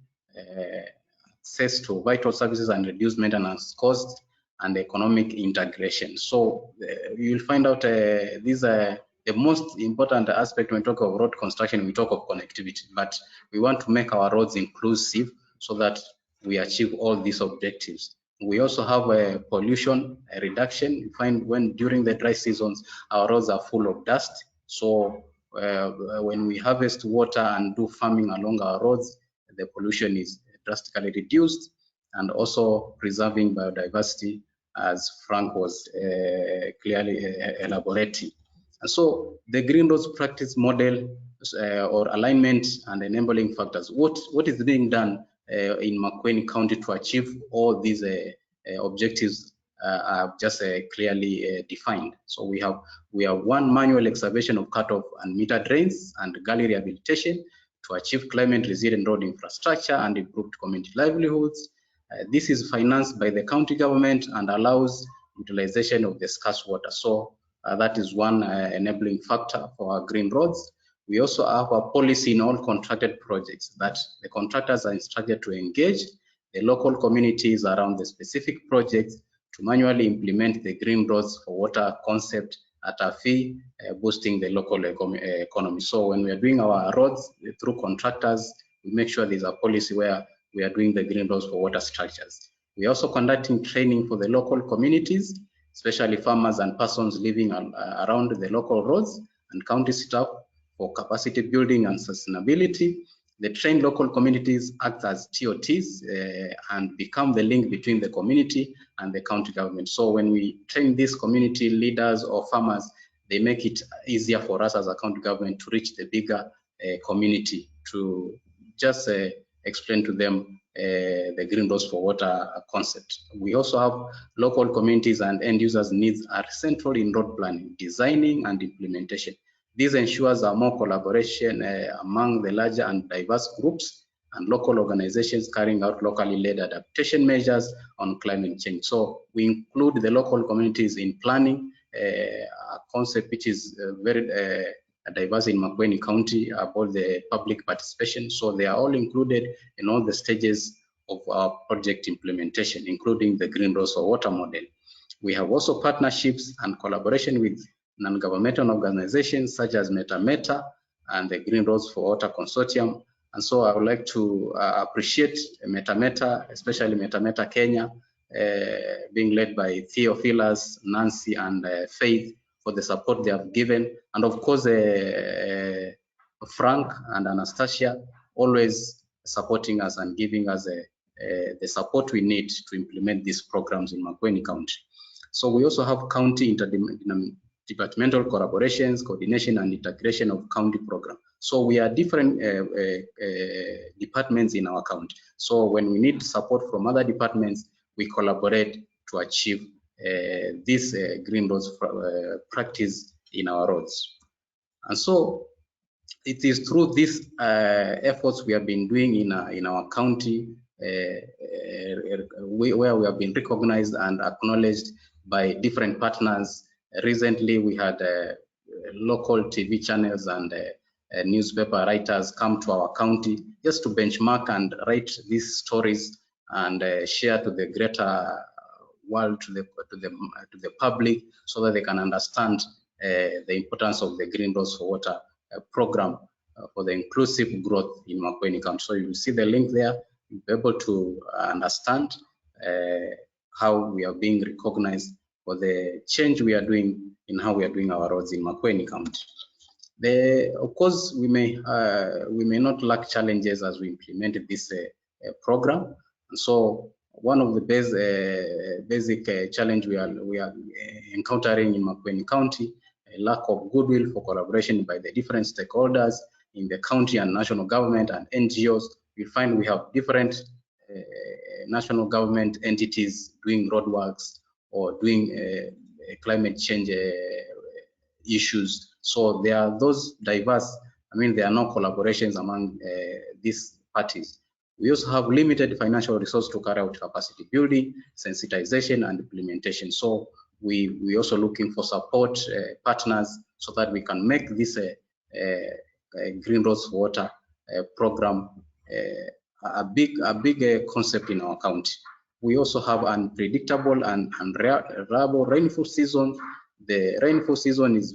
access to vital services and reduced maintenance costs, and economic integration. So you will find out these are the most important aspect when we talk of road construction. We talk of connectivity, but we want to make our roads inclusive so that we achieve all these objectives. We also have a pollution reduction. You find when during the dry seasons, our roads are full of dust. So when we harvest water and do farming along our roads, the pollution is drastically reduced, and also preserving biodiversity, as Frank was clearly elaborating. And so the Green Roads practice model or alignment and enabling factors, what is being done in Makueni County to achieve all these objectives are just clearly defined. So we have one manual excavation of cutoff and meter drains and gully rehabilitation to achieve climate resilient road infrastructure and improved community livelihoods. This is financed by the county government and allows utilization of the scarce water. So that is one enabling factor for our green roads. We also have a policy in all contracted projects that the contractors are instructed to engage the local communities around the specific projects to manually implement the Green Roads for Water concept at a fee, boosting the local economy. So when we are doing our roads through contractors, we make sure there's a policy where we are doing the Green Roads for Water structures. We are also conducting training for the local communities, especially farmers and persons living around the local roads, and county staff for capacity building and sustainability. The trained local communities act as TOTs and become the link between the community and the county government. So when we train these community leaders or farmers, they make it easier for us as a county government to reach the bigger community, to just explain to them the Green Roads for Water concept. We also have local communities and end users' needs are central in road planning, designing, and implementation. This ensures a more collaboration among the larger and diverse groups and local organizations carrying out locally led adaptation measures on climate change. So we include the local communities in planning, a concept which is very diverse in Makueni County about the public participation. So they are all included in all the stages of our project implementation, including the Green Roads for Water model. We have also partnerships and collaboration with non-governmental organizations such as MetaMeta and the Green Roads for Water Consortium. And so I would like to appreciate MetaMeta, especially MetaMeta Kenya, being led by Theophilus, Nancy, and Faith, for the support they have given. And of course, Frank and Anastasia, always supporting us and giving us the support we need to implement these programs in Makueni County. So we also have county interdepartmental collaborations, coordination, and integration of county programs. So we are different departments in our county. So when we need support from other departments, we collaborate to achieve this Green Roads practice in our roads. And so it is through these efforts we have been doing in our county, where we have been recognized and acknowledged by different partners. Recently, we had local TV channels and newspaper writers come to our county just to benchmark and write these stories and share to the greater world, to the public, so that they can understand the importance of the Green Roads for Water program for the inclusive growth in Makueni County. So you will see the link there. You'll be able to understand how we are being recognized for the change we are doing in how we are doing our roads in Makueni County. Of course, we may not lack challenges as we implemented this program. And so one of the basic challenge we are encountering in Makueni County, a lack of goodwill for collaboration by the different stakeholders in the county and national government and NGOs. We find we have different national government entities doing roadworks or doing climate change issues. So there are those diverse, there are no collaborations among these parties. We also have limited financial resources to carry out capacity building, sensitization, and implementation. So we also looking for support partners so that we can make this Green Roads for Water program a big concept in our county. We also have unpredictable and unreliable rainfall season. The rainfall season is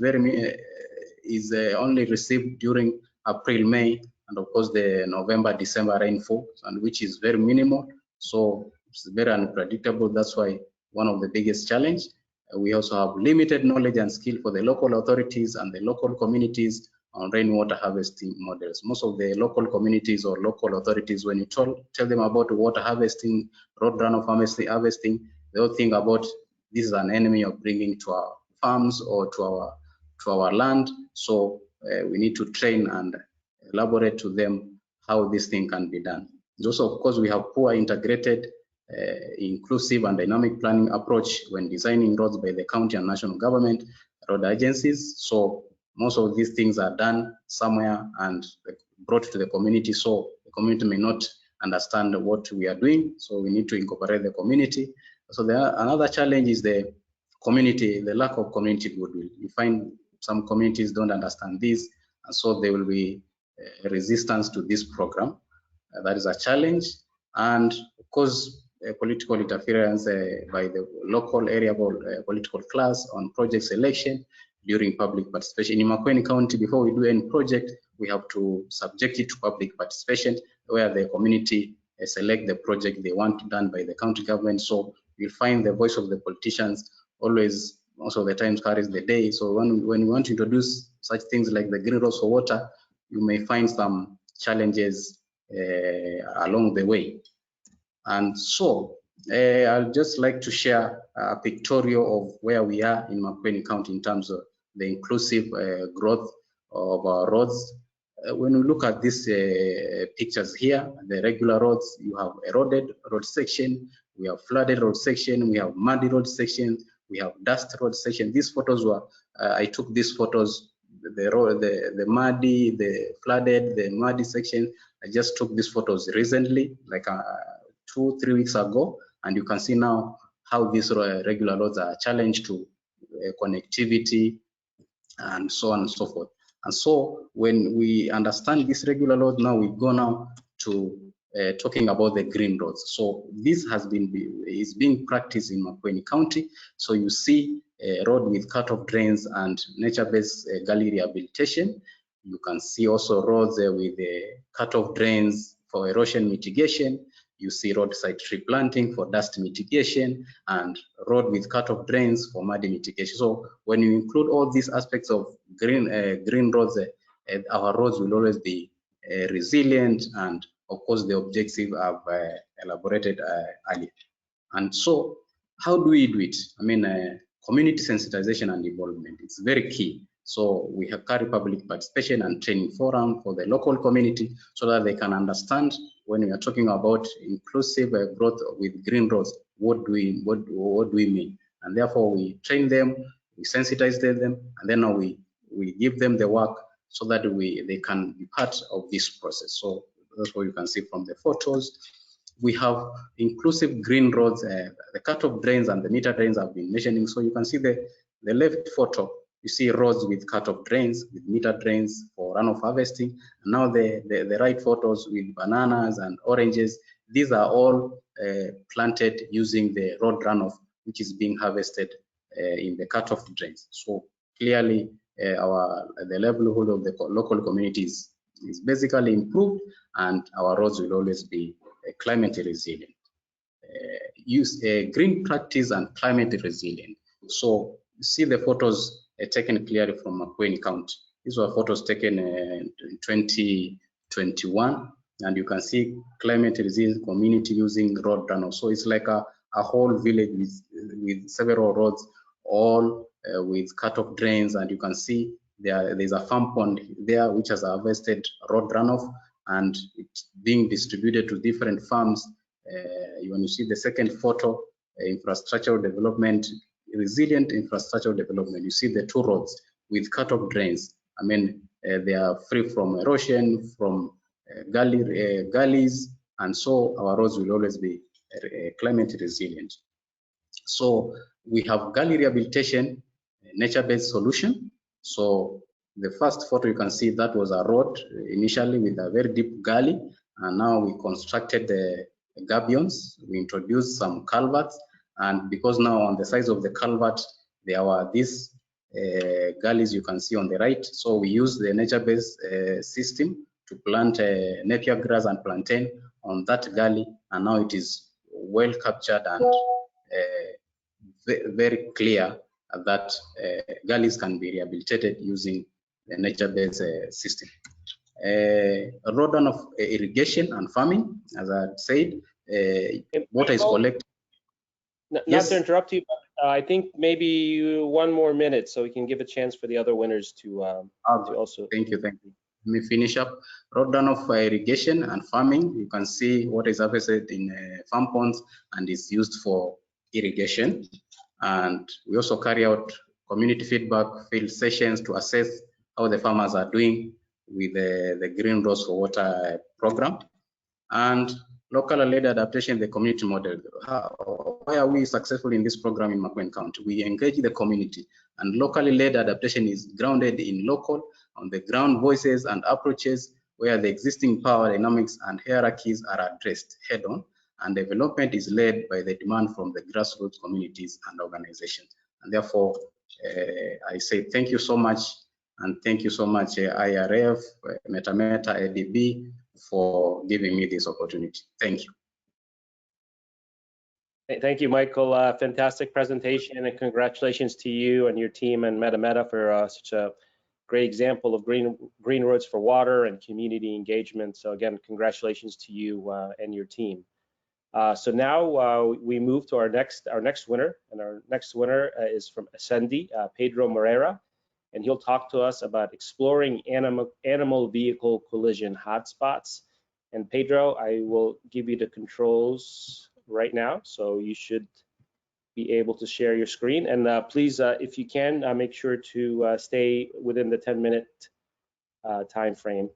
only received during April, May, and of course the November, December rainfall, and which is very minimal. So it's very unpredictable. That's why one of the biggest challenge. We also have limited knowledge and skill for the local authorities and the local communities on rainwater harvesting models. Most of the local communities or local authorities, when you tell them about water harvesting, road runoff harvesting, they all think about this is an enemy of bringing to our farms or to our land. So we need to train and elaborate to them how this thing can be done. And also, of course, we have poor integrated, inclusive and dynamic planning approach when designing roads by the county and national government road agencies. So most of these things are done somewhere and brought to the community, so the community may not understand what we are doing. So we need to incorporate the community. So another challenge is the lack of community goodwill. You find some communities don't understand this, and so there will be resistance to this program. That is a challenge. And of course, political interference by the local area political class on project selection during public participation. In Makueni County, before we do any project, we have to subject it to public participation, where the community select the project they want done by the county government. So you'll find the voice of the politicians always most of the times carries the day. So when we want to introduce such things like the Green Roads for Water, you may find some challenges along the way. And so I'd just like to share a pictorial of where we are in Makueni County in terms of the inclusive growth of our roads. When we look at these pictures here, the regular roads, you have eroded road section, we have flooded road section, we have muddy road section, we have dust road section. These photos were, I took these photos, the muddy, the flooded, the muddy section. I just took these photos recently, like 2-3 weeks ago, and you can see now how these regular roads are challenged to connectivity and so on and so forth. And so when we understand this regular road, now we go now to talking about the green roads. So this is being practiced in Makueni County. So you see a road with cut-off drains and nature-based gully rehabilitation. You can see also roads with cut-off drains for erosion mitigation. You see roadside tree planting for dust mitigation and road with cut-off drains for muddy mitigation. So when you include all these aspects of green roads, our roads will always be resilient, and of course the objective I've elaborated earlier. And so how do we do it? I mean, community sensitization and involvement, it's very key. So we have carry public participation and training forum for the local community so that they can understand when we are talking about inclusive growth with green roads, what do we mean? And therefore we train them, we sensitize them, and then we give them the work so that they can be part of this process. So that's what you can see from the photos. We have inclusive green roads, the cut-off drains and the meter drains I've been mentioning. So you can see the left photo, you see roads with cut-off drains, with meter drains for runoff harvesting. And now the right photos with bananas and oranges, these are all planted using the road runoff, which is being harvested in the cut-off drains. So clearly the livelihood of the local communities is basically improved, and our roads will always be climate resilient. Use green practice and climate resilient. So you see the photos taken clearly from Makueni County. These were photos taken in 2021, and you can see climate resilient community using road runoff. So it's like a whole village with several roads, all with cut-off drains, and you can see there's a farm pond there which has harvested road runoff, and it's being distributed to different farms. When you see the second photo, infrastructural development, resilient infrastructural development, you see the two roads with cut-off drains. I mean, they are free from erosion, from gullies, and so our roads will always be climate resilient. So we have gully rehabilitation, nature-based solution. So the first photo you can see, that was a road initially with a very deep gully, and now we constructed the gabions. We introduced some culverts, and because now on the sides of the culvert there were these gullies you can see on the right, so we use the nature-based system to plant napier grass and plantain on that gully, and now it is well captured and very clear that gullies can be rehabilitated using the nature-based system. Road run of irrigation and farming, as I said, water is collected. Not to interrupt you, but I think maybe 1 more minute so we can give a chance for the other winners to also. Thank you. Let me finish up. Road run of irrigation and farming. You can see what is harvested in farm ponds and is used for irrigation. And we also carry out community feedback field sessions to assess how the farmers are doing with the Green Roads for Water program. And local led adaptation, the community model. Why are we successful in this program in Makueni County? We engage the community, and locally led adaptation is grounded in local, on the ground voices and approaches where the existing power dynamics and hierarchies are addressed head on, and development is led by the demand from the grassroots communities and organizations. And therefore, I say thank you so much, and thank you so much IRF, MetaMeta, ADB, for giving me this opportunity. Thank you. Thank you, Michael. Fantastic presentation, and congratulations to you and your team and MetaMeta for such a great example of green roads for water and community engagement. So again, congratulations to you and your team. So now we move to our next winner, and our next winner is from Ascendi, Pedro Moreira, and he'll talk to us about exploring animal vehicle collision hotspots. And Pedro, I will give you the controls right now, so you should be able to share your screen. And please, if you can, make sure to stay within the 10-minute time frame.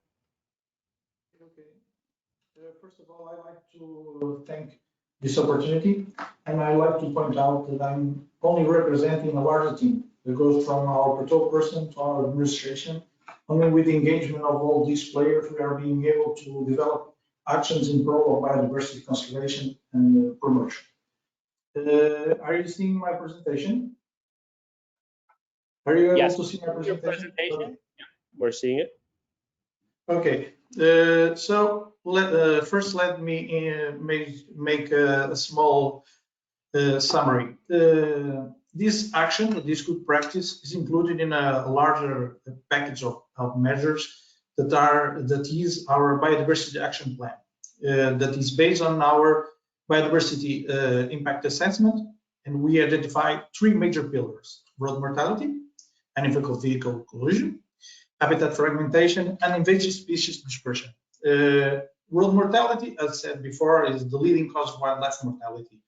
Okay. First of all, I'd like to thank this opportunity, and I'd like to point out that I'm only representing a larger team that goes from our patrol person to our administration. Only with the engagement of all these players, we are being able to develop actions in pro of biodiversity conservation and promotion. Are you seeing my presentation? Are you able to see my presentation? Okay. Yeah, we're seeing it. Okay, so first let me make a small summary. This action, this good practice, is included in a larger package of measures that is our biodiversity action plan, that is based on our biodiversity impact assessment, and we identify three major pillars: road mortality, animal vehicle collision, habitat fragmentation, and invasive species dispersion. Road mortality, as said before, is the leading cause of wildlife mortality.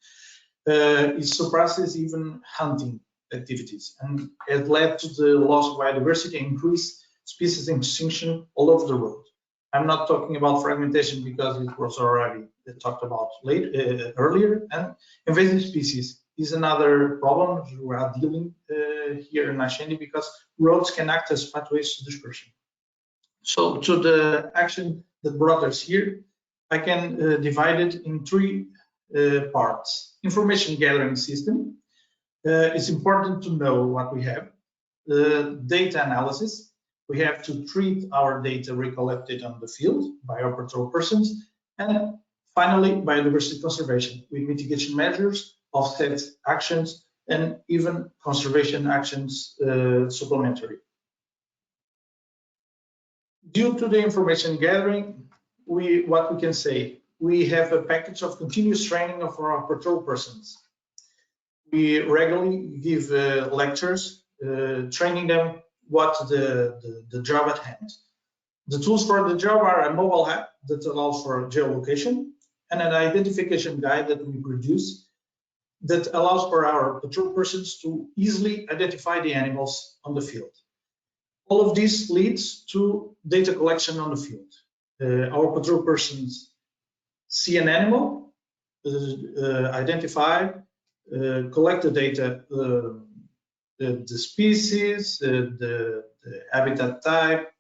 It surpasses even hunting activities, and it led to the loss of biodiversity and increased species extinction all over the world. I'm not talking about fragmentation because it was already talked about earlier, and invasive species is another problem we are dealing here in Ascendi, because roads can act as pathways to dispersion. So to the action that brought us here, I can divide it in three parts. Information gathering system. It's important to know what we have. Data analysis. We have to treat our data recollected on the field by our patrol persons. And finally, biodiversity conservation with mitigation measures, offset actions, and even conservation actions supplementary. Due to the information gathering, what we can say, we have a package of continuous training of our patrol persons. We regularly give lectures, training them what the job at hand. The tools for the job are a mobile app that allows for geolocation and an identification guide that we produce that allows for our patrol persons to easily identify the animals on the field. All of this leads to data collection on the field. Our patrol persons see an animal, identify, collect the data, the species, the habitat type,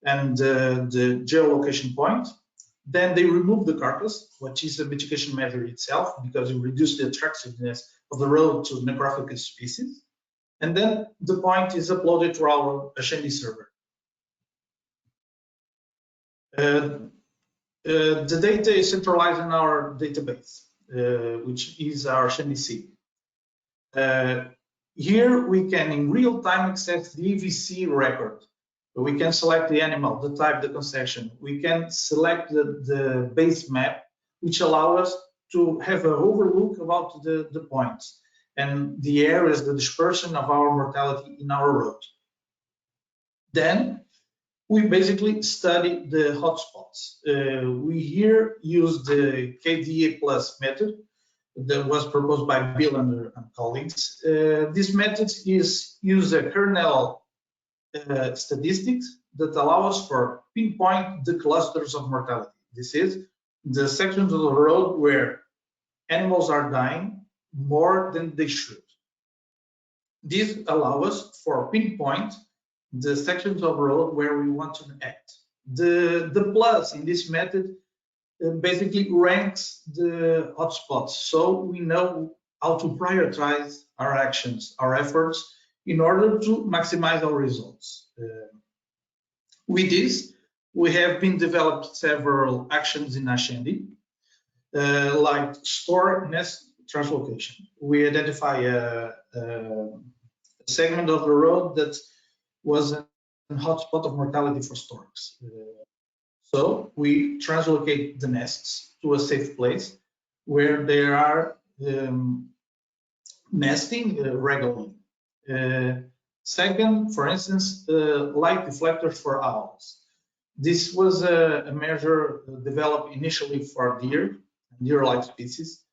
and the geolocation point. Then they remove the carcass, which is a mitigation measure itself, because it reduces the attractiveness of the road to necrophagus species. And then the point is uploaded to our Ascendi server. The data is centralized in our database, which is our Ascendi C. Here we can in real time access the EVC record. We can select the animal, the type, the concession. We can select the base map, which allows us to have an overlook about the points and the areas, the dispersion of our mortality in our road. Then we basically study the hotspots. We here use the KDA plus method that was proposed by Bill and colleagues. This method use a kernel statistics that allow us for pinpoint the clusters of mortality. This is the sections of the road where animals are dying more than they should. This allows us for pinpoint the sections of road where we want to act. The plus in this method basically ranks the hotspots, so we know how to prioritize our actions, our efforts, in order to maximize our results. With this, we have been developed several actions in Ascendi, like store translocation. We identify a segment of the road that was a hotspot of mortality for storks. So we translocate the nests to a safe place where they are nesting regularly. Second, for instance, light deflectors for owls. This was a measure developed initially for deer-like species,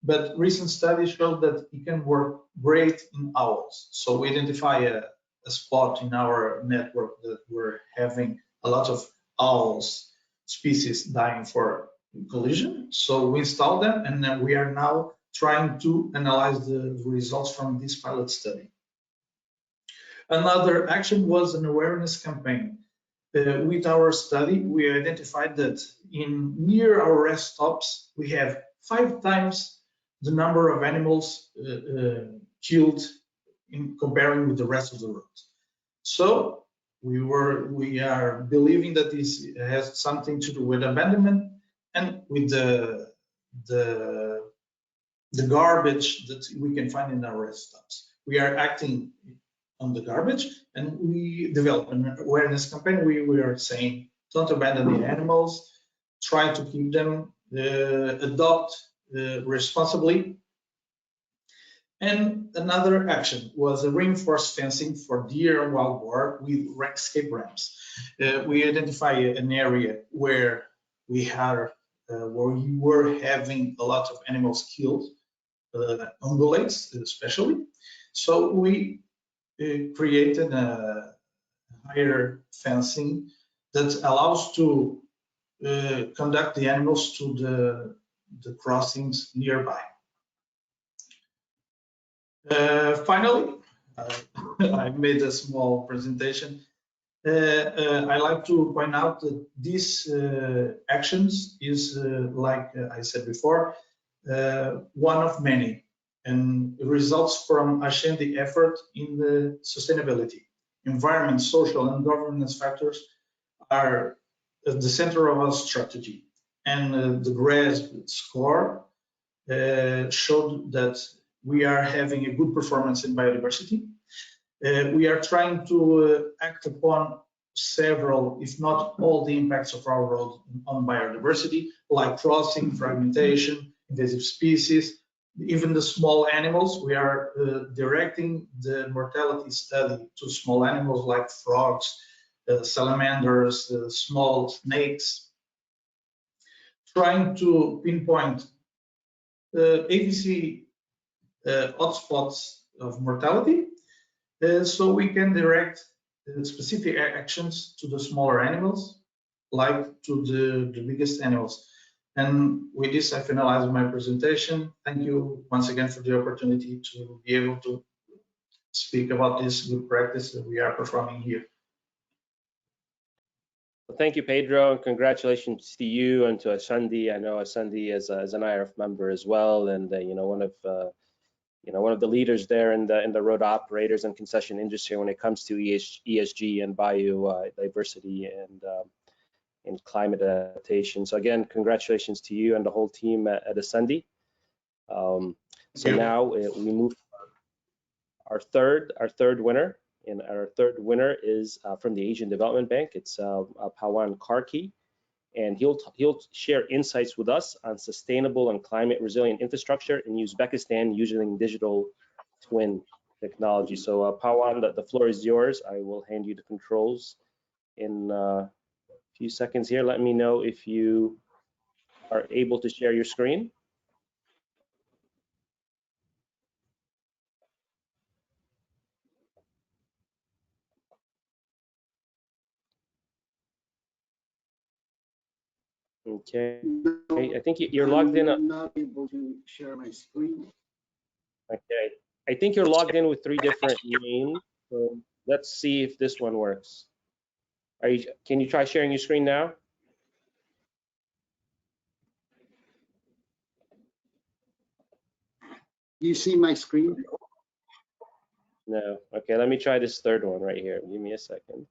but recent studies show that it can work great in owls. So we identify a spot in our network that we're having a lot of owls species dying for collision. So we installed them, and then we are now trying to analyze the results from this pilot study. Another action was an awareness campaign. With our study, we identified that near our rest stops, we have 5 times the number of animals killed in comparing with the rest of the road. So we are believing that this has something to do with abandonment and with the garbage that we can find in our rest stops. We are acting on the garbage, and we develop an awareness campaign. We are saying, don't abandon the animals, try to keep them, adopt responsibly. And another action was a reinforced fencing for deer and wild boar with escape ramps. We identify an area where we were having a lot of animals killed, ungulates especially. So we created a higher fencing that allows to conduct the animals to the crossings nearby. Finally, I made a small presentation. I like to point out that these actions is, like I said before, one of many, and results from Ascendi effort in the sustainability. Environment, social, and governance factors are at the center of our strategy. And the GRESB score showed that we are having a good performance in biodiversity. We are trying to act upon several, if not all, the impacts of our road on biodiversity, like crossing, fragmentation, invasive species, even the small animals. We are directing the mortality study to small animals like frogs, salamanders, small snakes, trying to pinpoint AVC hotspots of mortality, so we can direct specific actions to the smaller animals, like to the biggest animals. And with this, I finalize my presentation. Thank you once again for the opportunity to be able to speak about this good practice that we are performing here. Well, thank you, Pedro, and congratulations to you and to Ascendi. I know Ascendi is an IRF member as well, and one of the leaders there in the road operators and concession industry when it comes to ESG and biodiversity and climate adaptation. So again, congratulations to you and the whole team at Ascendi. So now we move our third winner, and our third winner is from the Asian Development Bank. It's Pawan Karki, and he'll share insights with us on sustainable and climate resilient infrastructure in Uzbekistan using digital twin technology. So Pawan, the floor is yours. I will hand you the controls in a few seconds here. Let me know if you are able to share your screen. Okay, I think you're logged in. I'm not able to share my screen. Okay, I think you're logged in with 3 different names. So let's see if this one works. Can you try sharing your screen now? You see my screen? No. Okay, let me try this third one right here. Give me a second.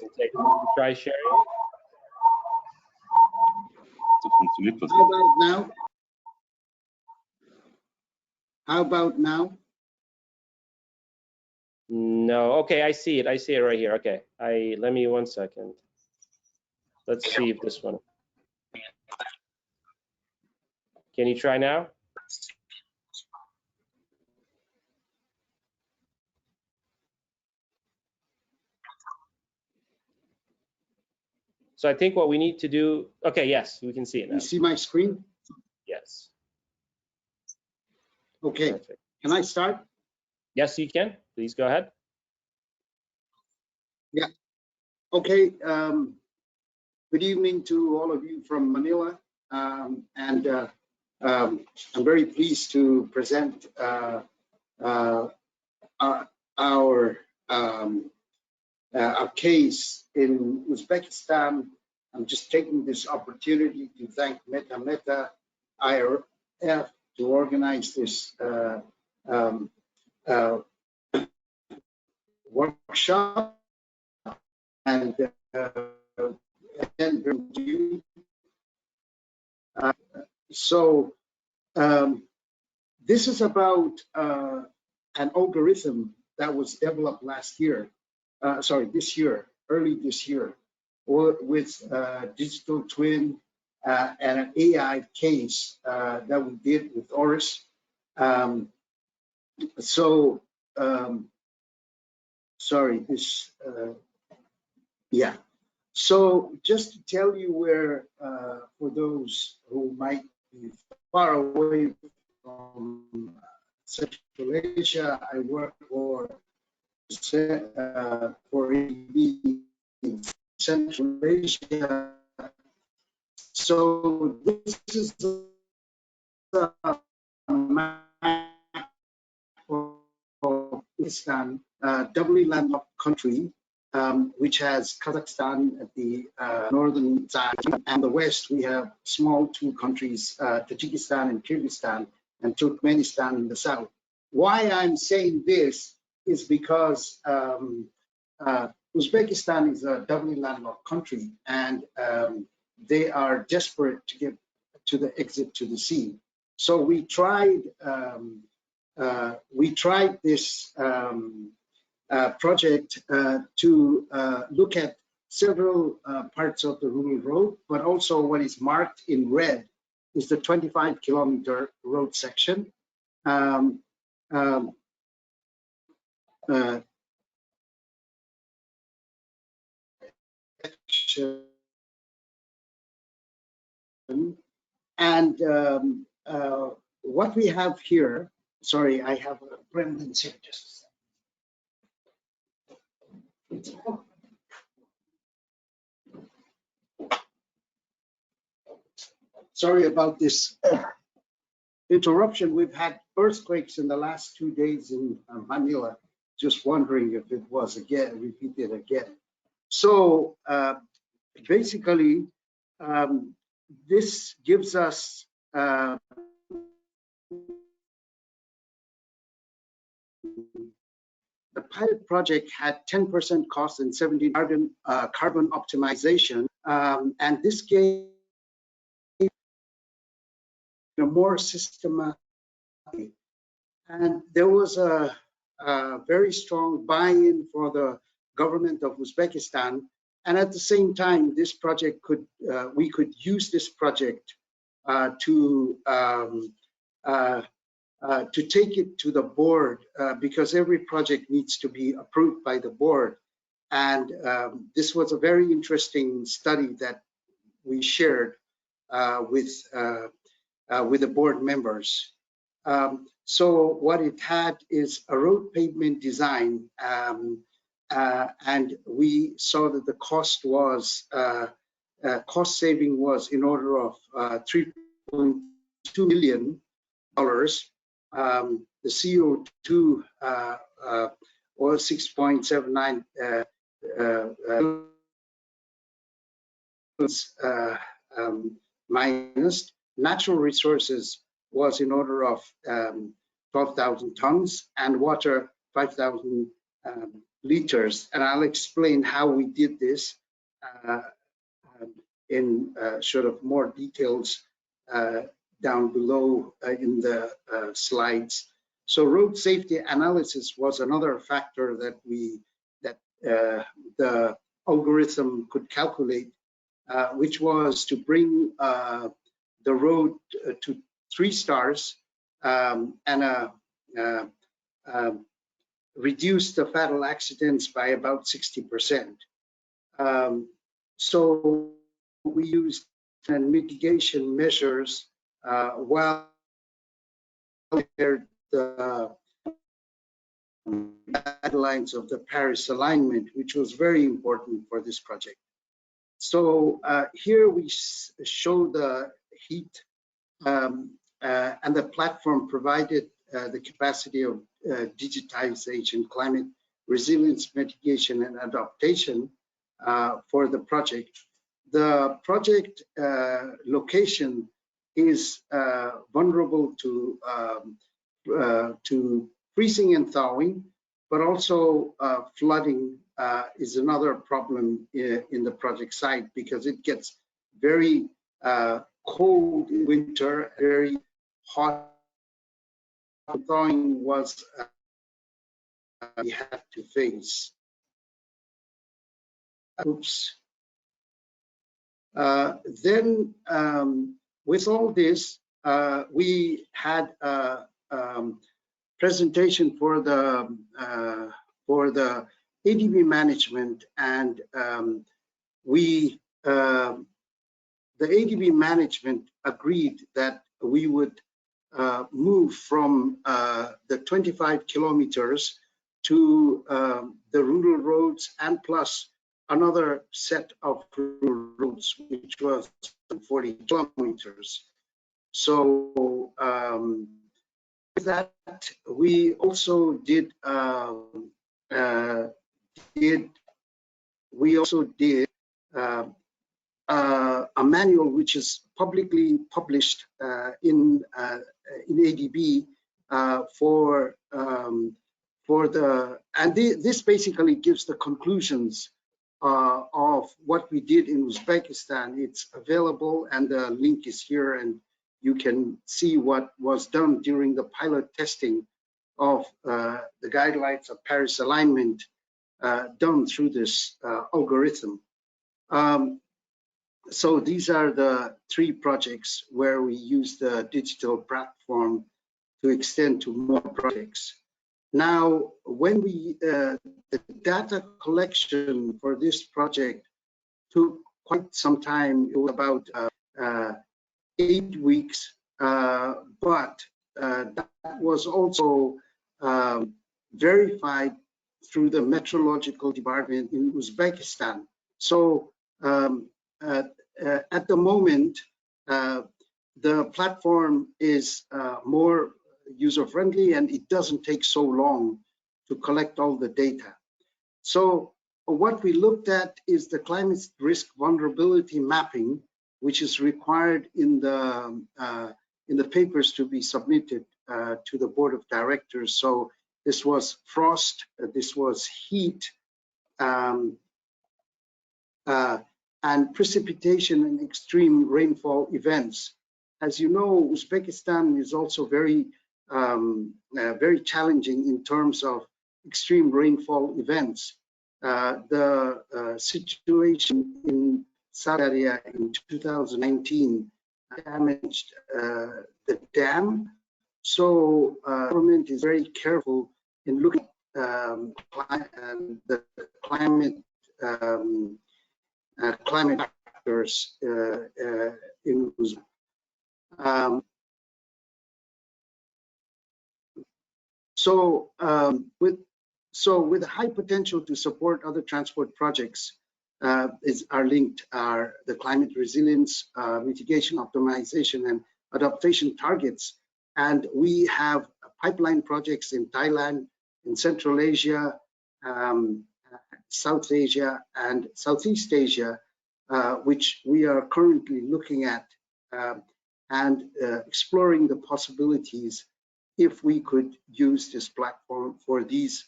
Okay, try sharing. How about now? How about now? No, okay, I see it. I see it right here. Okay, let me 1 second. Let's see if this one. Can you try now? So I think what we need to do, okay, yes, we can see it now. You see my screen? Yes. Okay, Perfect. can I start? Yes, you can. Please go ahead. Yeah. Okay. Good evening to all of you from Manila. I'm very pleased to present our case in Uzbekistan. I'm just taking this opportunity to thank MetaMeta IRF to organize this workshop, and this is about an algorithm that was developed last year, early this year, with digital twin and an AI case that we did with Oris. So just to tell you where, for those who might be far away from Central Asia, I work for Central Asia. So this is a map of Uzbekistan, doubly landlocked country, which has Kazakhstan at the northern side, and the west we have small two countries, Tajikistan and Kyrgyzstan, and Turkmenistan in the south. Why I'm saying this is because Uzbekistan is a doubly landlocked country, and they are desperate to get to the exit to the sea. So we tried this project to look at several parts of the rural road, but also what is marked in red is the 25-kilometer road section. And what we have here, sorry, I have a Brendan's here, just a second. Sorry about this interruption. We've had earthquakes in the last 2 days in Manila. Just wondering if it was again repeated again. So basically, this gives us the pilot project had 10% cost and 70 carbon optimization, and this gave a more systematic, and there was a very strong buy-in for the government of Uzbekistan. And at the same time, this project we could use this project to take it to the board, because every project needs to be approved by the board. And this was a very interesting study that we shared with the board members. So what it had is a road pavement design, and we saw that the cost saving was in order of $3.2 million. The CO2 was 6.79 minus. Natural resources was in order of 12,000 tons, and water 5,000 liters. And I'll explain how we did this in sort of more details down below in the slides. So road safety analysis was another factor that the algorithm could calculate, which was to bring the road to 3 stars and reduce the fatal accidents by about 60%. So we used mitigation measures while the guidelines of the Paris alignment, which was very important for this project. So here we show the heat and the platform provided the capacity of digitization, climate resilience, mitigation, and adaptation for the project. The project location is vulnerable to freezing and thawing, but also flooding is another problem in the project site because it gets very cold in winter, very hot. Thawing was we had to face. Oops. Then with all this, we had a presentation for the ADB management, and the ADB management agreed that we would move from the 25 kilometers to the rural roads and plus another set of rural roads, which was 40 kilometers. So with that, we also did a manual which is publicly published in ADB this basically gives the conclusions of what we did in Uzbekistan. It's available, and the link is here, and you can see what was done during the pilot testing of the guidelines of Paris alignment done through this algorithm. So these are the 3 projects where we use the digital platform to extend to more projects. Now, when the data collection for this project took quite some time. It was about 8 weeks, but that was also verified through the meteorological department in Uzbekistan. So at the moment, the platform is more user-friendly, and it doesn't take so long to collect all the data. So what we looked at is the climate risk vulnerability mapping, which is required in the papers to be submitted to the board of directors. So this was frost, this was heat, and precipitation and extreme rainfall events. As you know, Uzbekistan is also very challenging in terms of extreme rainfall events. The situation in Sakarya in 2019 damaged the dam. So government is very careful in looking at the climate factors in Uzbekistan. With a high potential to support other transport projects are linked are the climate resilience, mitigation, optimization, and adaptation targets. And we have pipeline projects in Thailand, in Central Asia, South Asia, and Southeast Asia, which we are currently looking at and exploring the possibilities if we could use this platform for these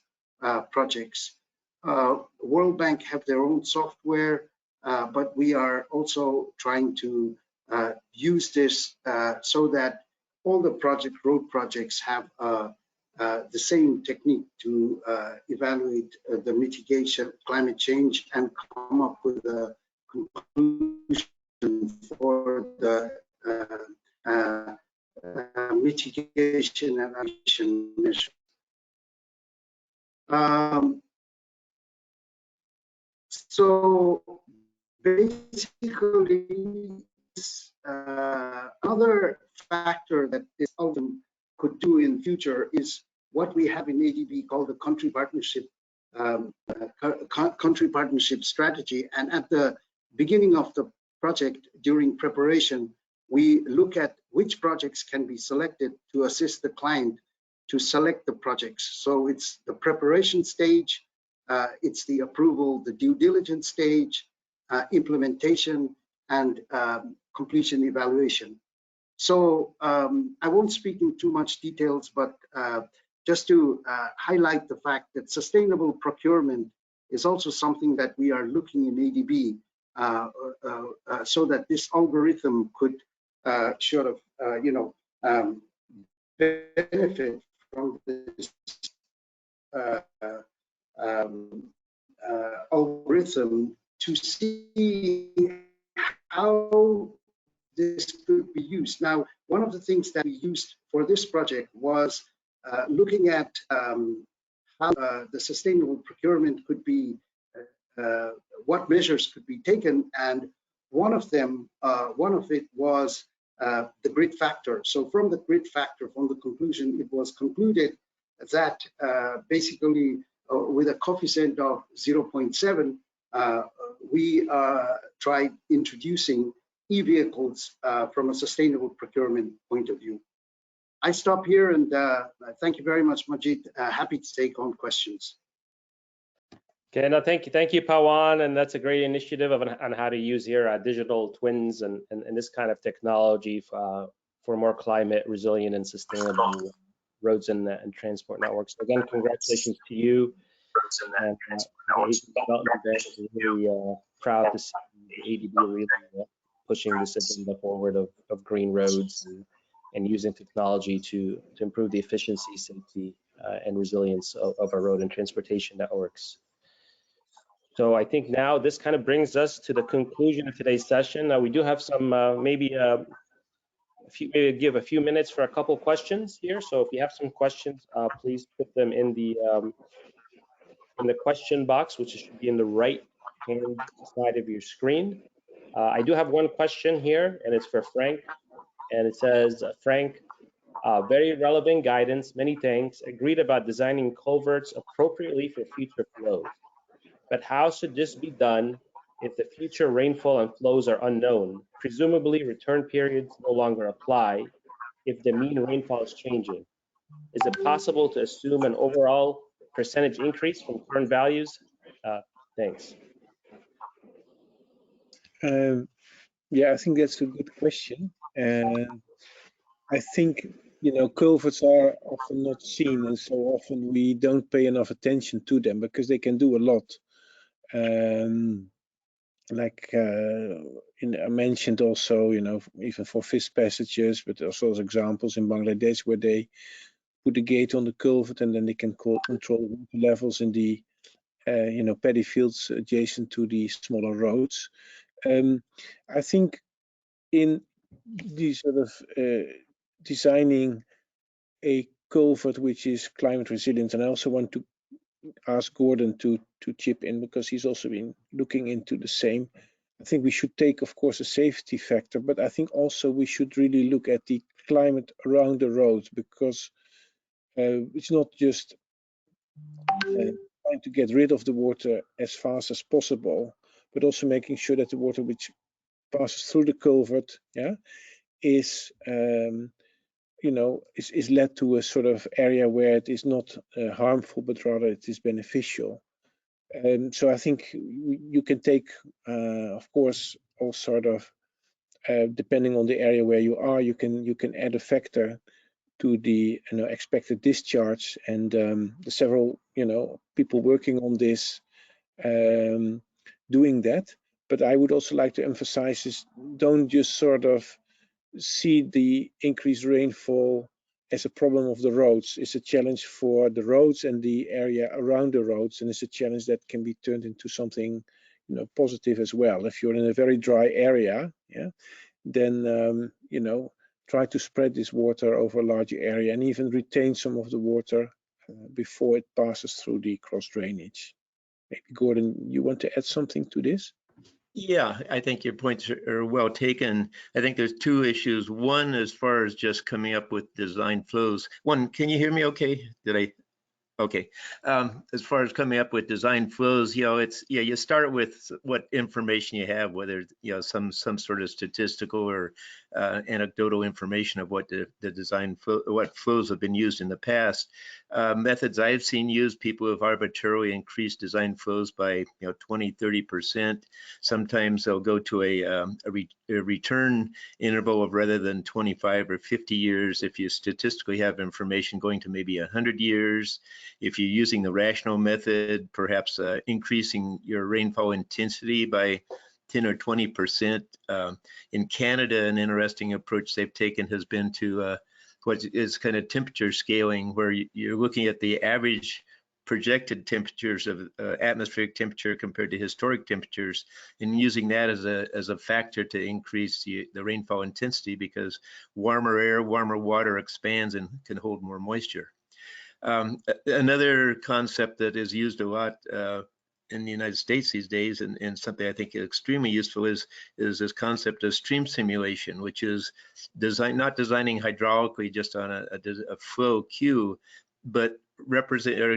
projects. World Bank have their own software. but we are also trying to use this so that all the road projects have the same technique to evaluate the mitigation, climate change, and come up with a conclusion for the mitigation and action measures. So basically, another factor that this algorithm could do in future is what we have in ADB called the country partnership strategy. And at the beginning of the project, during preparation, we look at which projects can be selected to assist the client to select the projects. So it's the preparation stage, it's the approval, the due diligence stage, implementation, and completion evaluation. So I won't speak in too much details, but just to highlight the fact that sustainable procurement is also something that we are looking in ADB so that this algorithm could sort of, benefit from this algorithm to see how this could be used. Now, one of the things that we used for this project was looking at how the sustainable procurement could be, what measures could be taken, and one of it was the grid factor. So from the grid factor, from the conclusion, it was concluded that basically with a coefficient of 0.7, we tried introducing e-vehicles from a sustainable procurement point of view. I stop here and thank you very much, Majid. Happy to take on questions. Okay, no, thank you, Pawan, and that's a great initiative on how to use your digital twins and this kind of technology for more climate resilient and sustainable roads and transport networks. So again, congratulations to you. And really proud to see ADB really pushing this agenda forward of green roads and using technology to improve the efficiency, safety, and resilience of our road and transportation networks. So I think now this kind of brings us to the conclusion of today's session. We do have some maybe give a few minutes for a couple questions here. So if you have some questions, please put them in the question box, which should be in the right-hand side of your screen. I do have one question here, and it's for Frank. And it says, Frank, very relevant guidance, many thanks. Agreed about designing culverts appropriately for future flows. But how should this be done if the future rainfall and flows are unknown? Presumably return periods no longer apply if the mean rainfall is changing. Is it possible to assume an overall percentage increase from current values? Thanks. Yeah, I think that's a good question. And I think, culverts are often not seen, and so often we don't pay enough attention to them because they can do a lot. Like I mentioned also, even for fish passages, but also as examples in Bangladesh where they put a gate on the culvert and then they can control water levels in the paddy fields adjacent to the smaller roads. I think in these sort of designing a culvert which is climate resilient, and I also want to ask Gordon to chip in because he's also been looking into the same. I think we should take, of course, a safety factor, but I think also we should really look at the climate around the road, because it's not just trying to get rid of the water as fast as possible, but also making sure that the water which passes through the culvert, is is led to a sort of area where it is not harmful, but rather it is beneficial. So I think you can take, of course, all sort of, depending on the area where you are, you can add a factor to the expected discharge, and the several people working on this doing that. But I would also like to emphasize is don't just sort of see the increased rainfall as a problem of the roads. It's a challenge for the roads and the area around the roads, and it's a challenge that can be turned into something, you know, positive as well. If you're in a very dry area, yeah, then you know, try to spread this water over a larger area and even retain some of the water before it passes through the cross drainage. Maybe Gordon, you want to add something to this? Yeah, I think your points are well taken. I think there's two issues. One, as far as just coming up with design flows. One, can you hear me okay? Did I? Okay. As far as coming up with design flows, you know, it's, yeah, you start with what information you have, whether, you know, some sort of statistical or anecdotal information of what the design flow, what flows have been used in the past. Methods I've seen used, people have arbitrarily increased design flows by, you know, 20–30%. Sometimes they'll go to a return interval of rather than 25 or 50 years, if you statistically have information, going to maybe 100 years. If you're using the rational method, perhaps increasing your rainfall intensity by 10 or 20%. In Canada, an interesting approach they've taken has been to what is kind of temperature scaling, where you're looking at the average projected temperatures of atmospheric temperature compared to historic temperatures, and using that as a factor to increase the rainfall intensity, because warmer air, warmer water expands and can hold more moisture. Another concept that is used a lot in the United States these days, and something I think is extremely useful, is this concept of stream simulation, which is not designing hydraulically just on a flow queue, but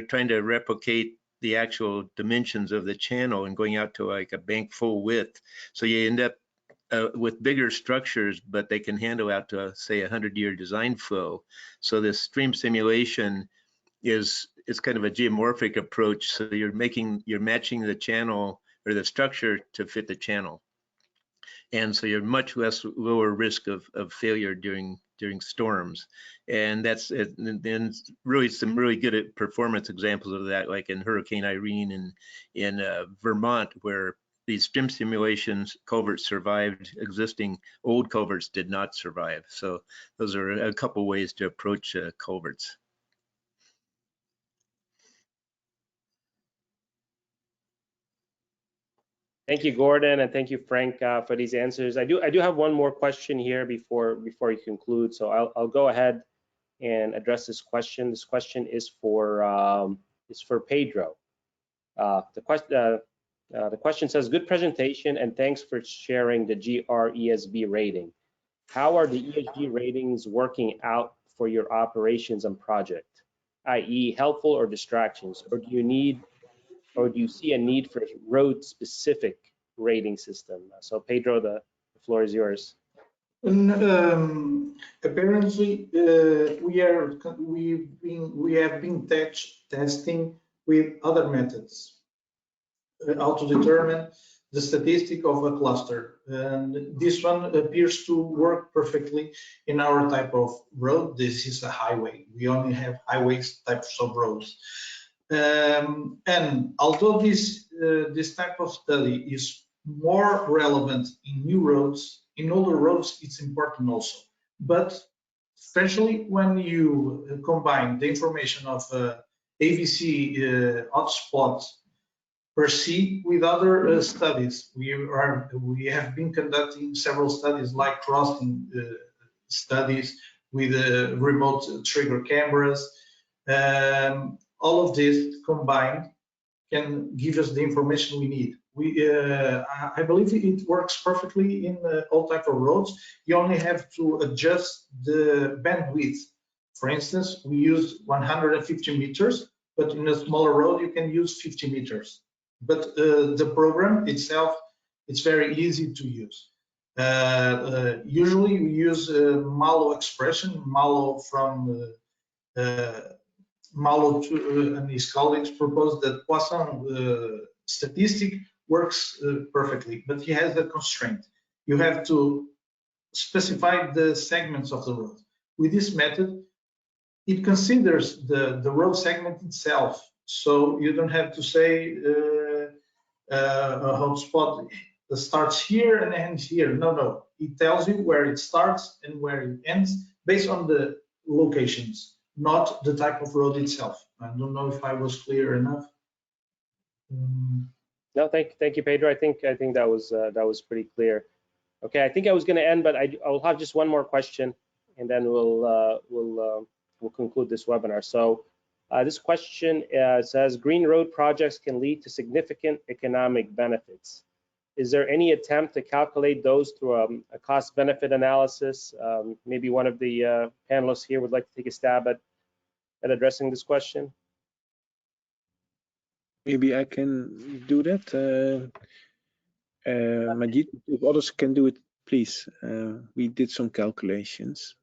trying to replicate the actual dimensions of the channel and going out to like a bank full width. So you end up with bigger structures, but they can handle out to, say, 100-year design flow. So this stream simulation is kind of a geomorphic approach. So you're matching the channel or the structure to fit the channel, and so you're much lower risk of failure during storms. And that's it. And then really some really good performance examples of that, like in Hurricane Irene in Vermont, where these stream simulations, culverts survived, existing old culverts did not survive. So those are a couple ways to approach culverts. Thank you, Gordon, and thank you, Frank, for these answers. I do have one more question here before you conclude, so I'll go ahead and address this question. This question is for Pedro. The question says, "Good presentation and thanks for sharing the GRESB rating. How are the ESG ratings working out for your operations and project, i.e., helpful or distractions, or do you see a need for road-specific rating system?" So Pedro, the floor is yours. Apparently, we have been testing with other methods how to determine the statistic of a cluster, and this one appears to work perfectly in our type of road. This is a highway. We only have highways types of roads. And although this type of study is more relevant in new roads, in older roads it's important also. But especially when you combine the information of AVC hotspot per se with other studies, we have been conducting several studies like crossing studies with remote trigger cameras. All of this combined can give us the information we need. I believe it works perfectly in all types of roads. You only have to adjust the bandwidth. For instance, we use 150 meters, but in a smaller road you can use 50 meters. But the program itself, it's very easy to use. Usually we use Malo expression. Malo from Malo and his colleagues proposed that Poisson statistic works perfectly, but he has a constraint. You have to specify the segments of the road. With this method, it considers the road segment itself, so you don't have to say a hotspot it starts here and ends here. No, it tells you where it starts and where it ends based on the locations, not the type of road itself. I don't know if I was clear enough. No, thank you, Pedro. I think that was pretty clear. Okay, I think I was going to end, but I'll have just one more question, and then we'll conclude this webinar. So this question says, green road projects can lead to significant economic benefits. Is there any attempt to calculate those through a cost-benefit analysis? Maybe one of the panelists here would like to take a stab at addressing this question. Maybe I can do that. Majid, if others can do it, please. We did some calculations.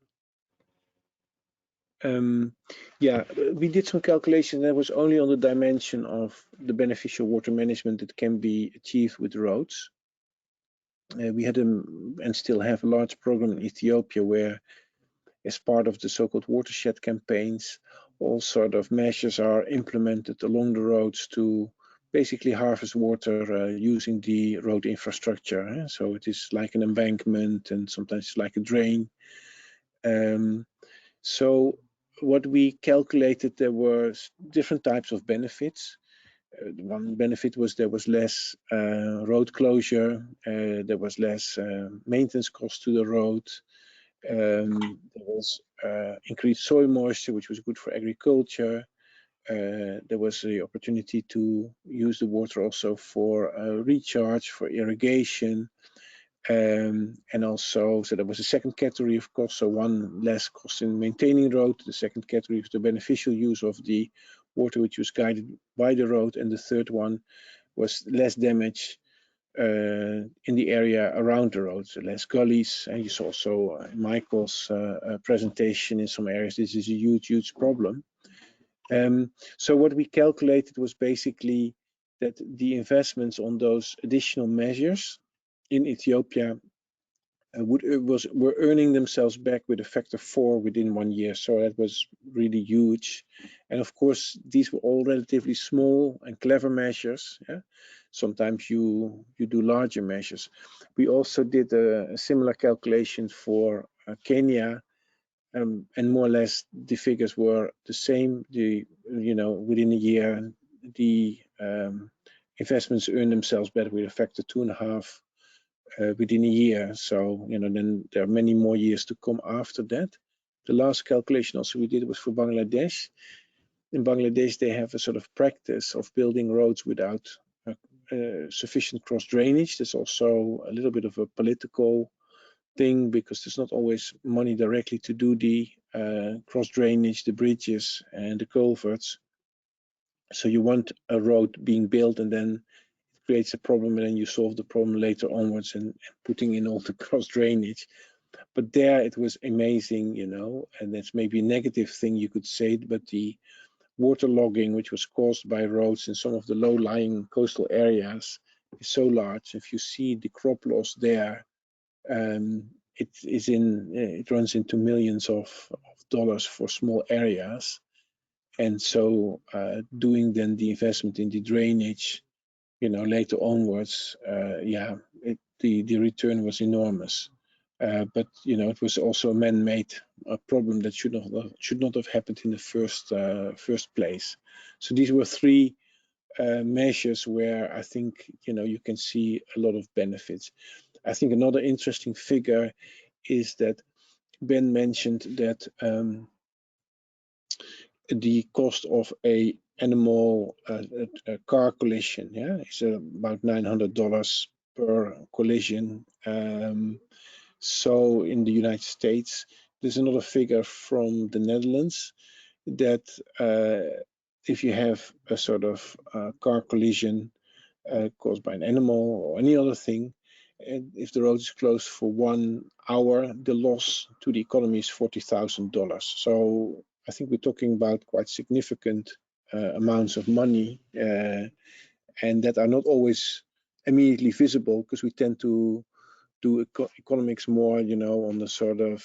Yeah, we did some calculation that was only on the dimension of the beneficial water management that can be achieved with roads. We had and still have a large program in Ethiopia where, as part of the so-called watershed campaigns, all sort of measures are implemented along the roads to basically harvest water using the road infrastructure. So it is like an embankment, and sometimes it's like a drain. So what we calculated, there were different types of benefits. One benefit was there was less road closure, there was less maintenance cost to the road, there was increased soil moisture, which was good for agriculture. There was the opportunity to use the water also for recharge, for irrigation. And also, so there was a second category of cost, so one, less cost in maintaining the road. The second category was the beneficial use of the water which was guided by the road, and the third one was less damage in the area around the road, so less gullies. And you saw also in Michael's presentation, in some areas this is a huge problem. So what we calculated was basically that the investments on those additional measures in Ethiopia were earning themselves back with a factor 4 within 1 year. So that was really huge. And of course, these were all relatively small and clever measures. Yeah? Sometimes you do larger measures. We also did a similar calculation for Kenya, and more or less the figures were the same. Within a year, the investments earned themselves back with a factor 2.5. Within a year. So, then there are many more years to come after that. The last calculation also we did was for Bangladesh. In Bangladesh, they have a sort of practice of building roads without sufficient cross drainage. There's also a little bit of a political thing because there's not always money directly to do the cross drainage, the bridges and the culverts. So you want a road being built, and then creates a problem, and then you solve the problem later onwards and putting in all the cross drainage. But there it was amazing, and that's maybe a negative thing you could say, but the water logging, which was caused by roads in some of the low-lying coastal areas, is so large. If you see the crop loss there, it runs into millions of dollars for small areas. And so doing then the investment in the drainage, later onwards, the return was enormous. But it was also a man-made problem that should not have happened in the first place. So these were three measures where I think you can see a lot of benefits. I think another interesting figure is that Ben mentioned that the cost of a animal car collision, is about $900 per collision. So in the United States, there's another figure from the Netherlands that if you have a sort of car collision caused by an animal or any other thing, and if the road is closed for 1 hour, the loss to the economy is $40,000. So I think we're talking about quite significant amounts of money, and that are not always immediately visible because we tend to do economics more, on the sort of,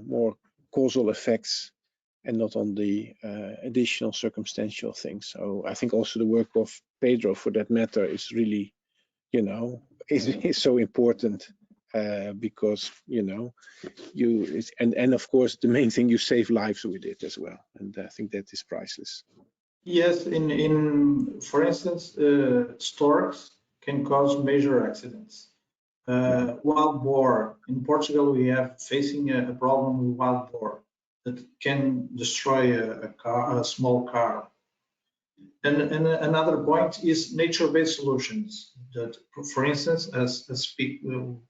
more causal effects and not on the additional circumstantial things. So I think also the work of Pedro, for that matter, is really, is so important because and of course the main thing, you save lives with it as well, and I think that is priceless. Yes, for instance, storks can cause major accidents. Wild boar in Portugal, we have facing a problem with wild boar that can destroy a small car. And another point is nature-based solutions. That, for instance, as speak from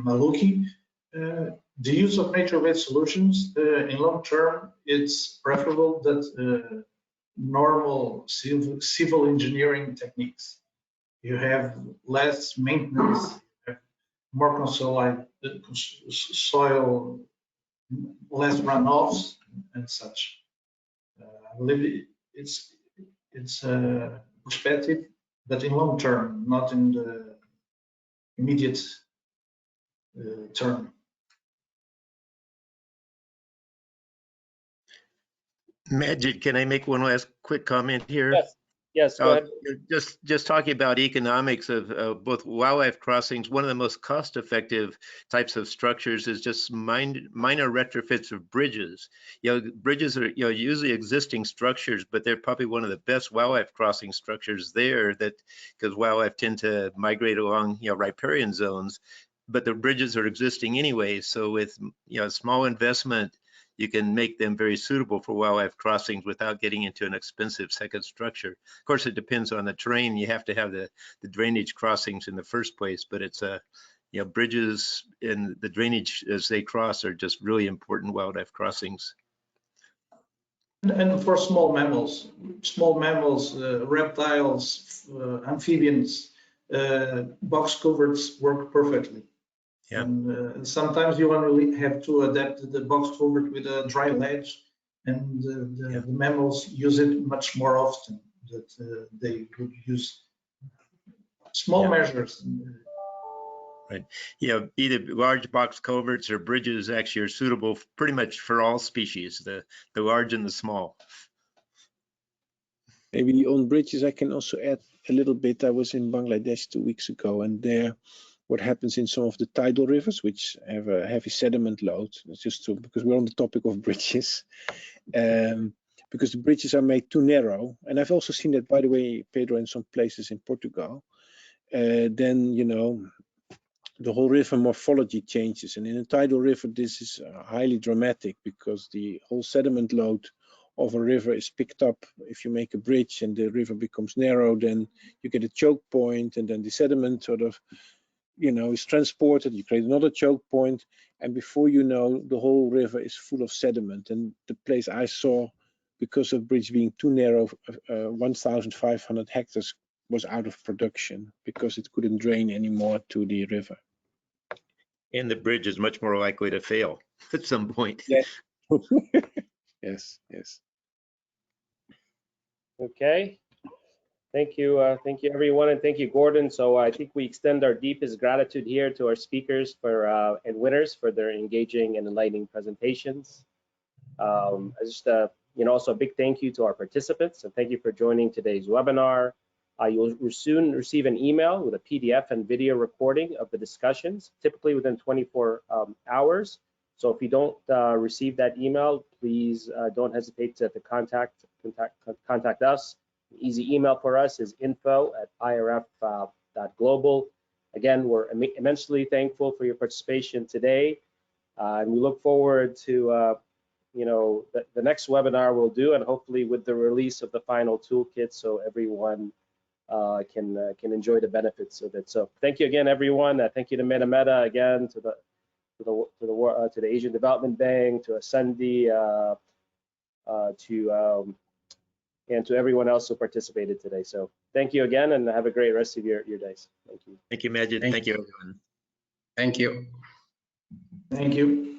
Maluki, the use of nature-based solutions in long term, it's preferable that normal civil engineering techniques. You have less maintenance, you have more soil, less runoffs, and such. I believe it's a perspective, but in long term, not in the immediate term. Majid, can I make one last quick comment here? Yes, go ahead. Just talking about economics of both wildlife crossings, one of the most cost-effective types of structures is just minor retrofits of bridges. Bridges are usually existing structures, but they're probably one of the best wildlife crossing structures there, because wildlife tend to migrate along riparian zones, but the bridges are existing anyway. So with small investment, you can make them very suitable for wildlife crossings without getting into an expensive second structure. Of course, it depends on the terrain. You have to have the drainage crossings in the first place, but it's bridges and the drainage as they cross are just really important wildlife crossings. And for small mammals, reptiles, amphibians, box culverts work perfectly. Yeah. And sometimes you only have to adapt the box culvert with a dry ledge, and the mammals use it much more often that they would use small measures. Right. Either large box culverts or bridges actually are suitable pretty much for all species, the large and the small. Maybe on bridges, I can also add a little bit. I was in Bangladesh 2 weeks ago, and there, what happens in some of the tidal rivers, which have a heavy sediment load, because we're on the topic of bridges, because the bridges are made too narrow. And I've also seen that, by the way, Pedro, in some places in Portugal, then, the whole river morphology changes. And in a tidal river, this is highly dramatic because the whole sediment load of a river is picked up. If you make a bridge and the river becomes narrow, then you get a choke point, and then the sediment sort of is transported, you create another choke point, and before you know, the whole river is full of sediment. And the place I saw, because of bridge being too narrow, 1,500 hectares was out of production because it couldn't drain anymore to the river. And the bridge is much more likely to fail at some point. Yeah. Yes. Okay. Thank you everyone, and thank you, Gordon. So I think we extend our deepest gratitude here to our speakers and winners for their engaging and enlightening presentations. Also a big thank you to our participants, and thank you for joining today's webinar. You will soon receive an email with a PDF and video recording of the discussions, typically within 24 hours. So if you don't receive that email, please don't hesitate to contact us. The easy email for us is info@irf.global. Again, we're immensely thankful for your participation today, and we look forward to the next webinar we'll do, and hopefully with the release of the final toolkit, so everyone can enjoy the benefits of it. So thank you again, everyone. Thank you to MetaMeta again, to the Asian Development Bank, to Ascendi, and to everyone else who participated today. So thank you again, and have a great rest of your days. Thank you. Thank you, Majid. Thank you, everyone. Thank you. Thank you.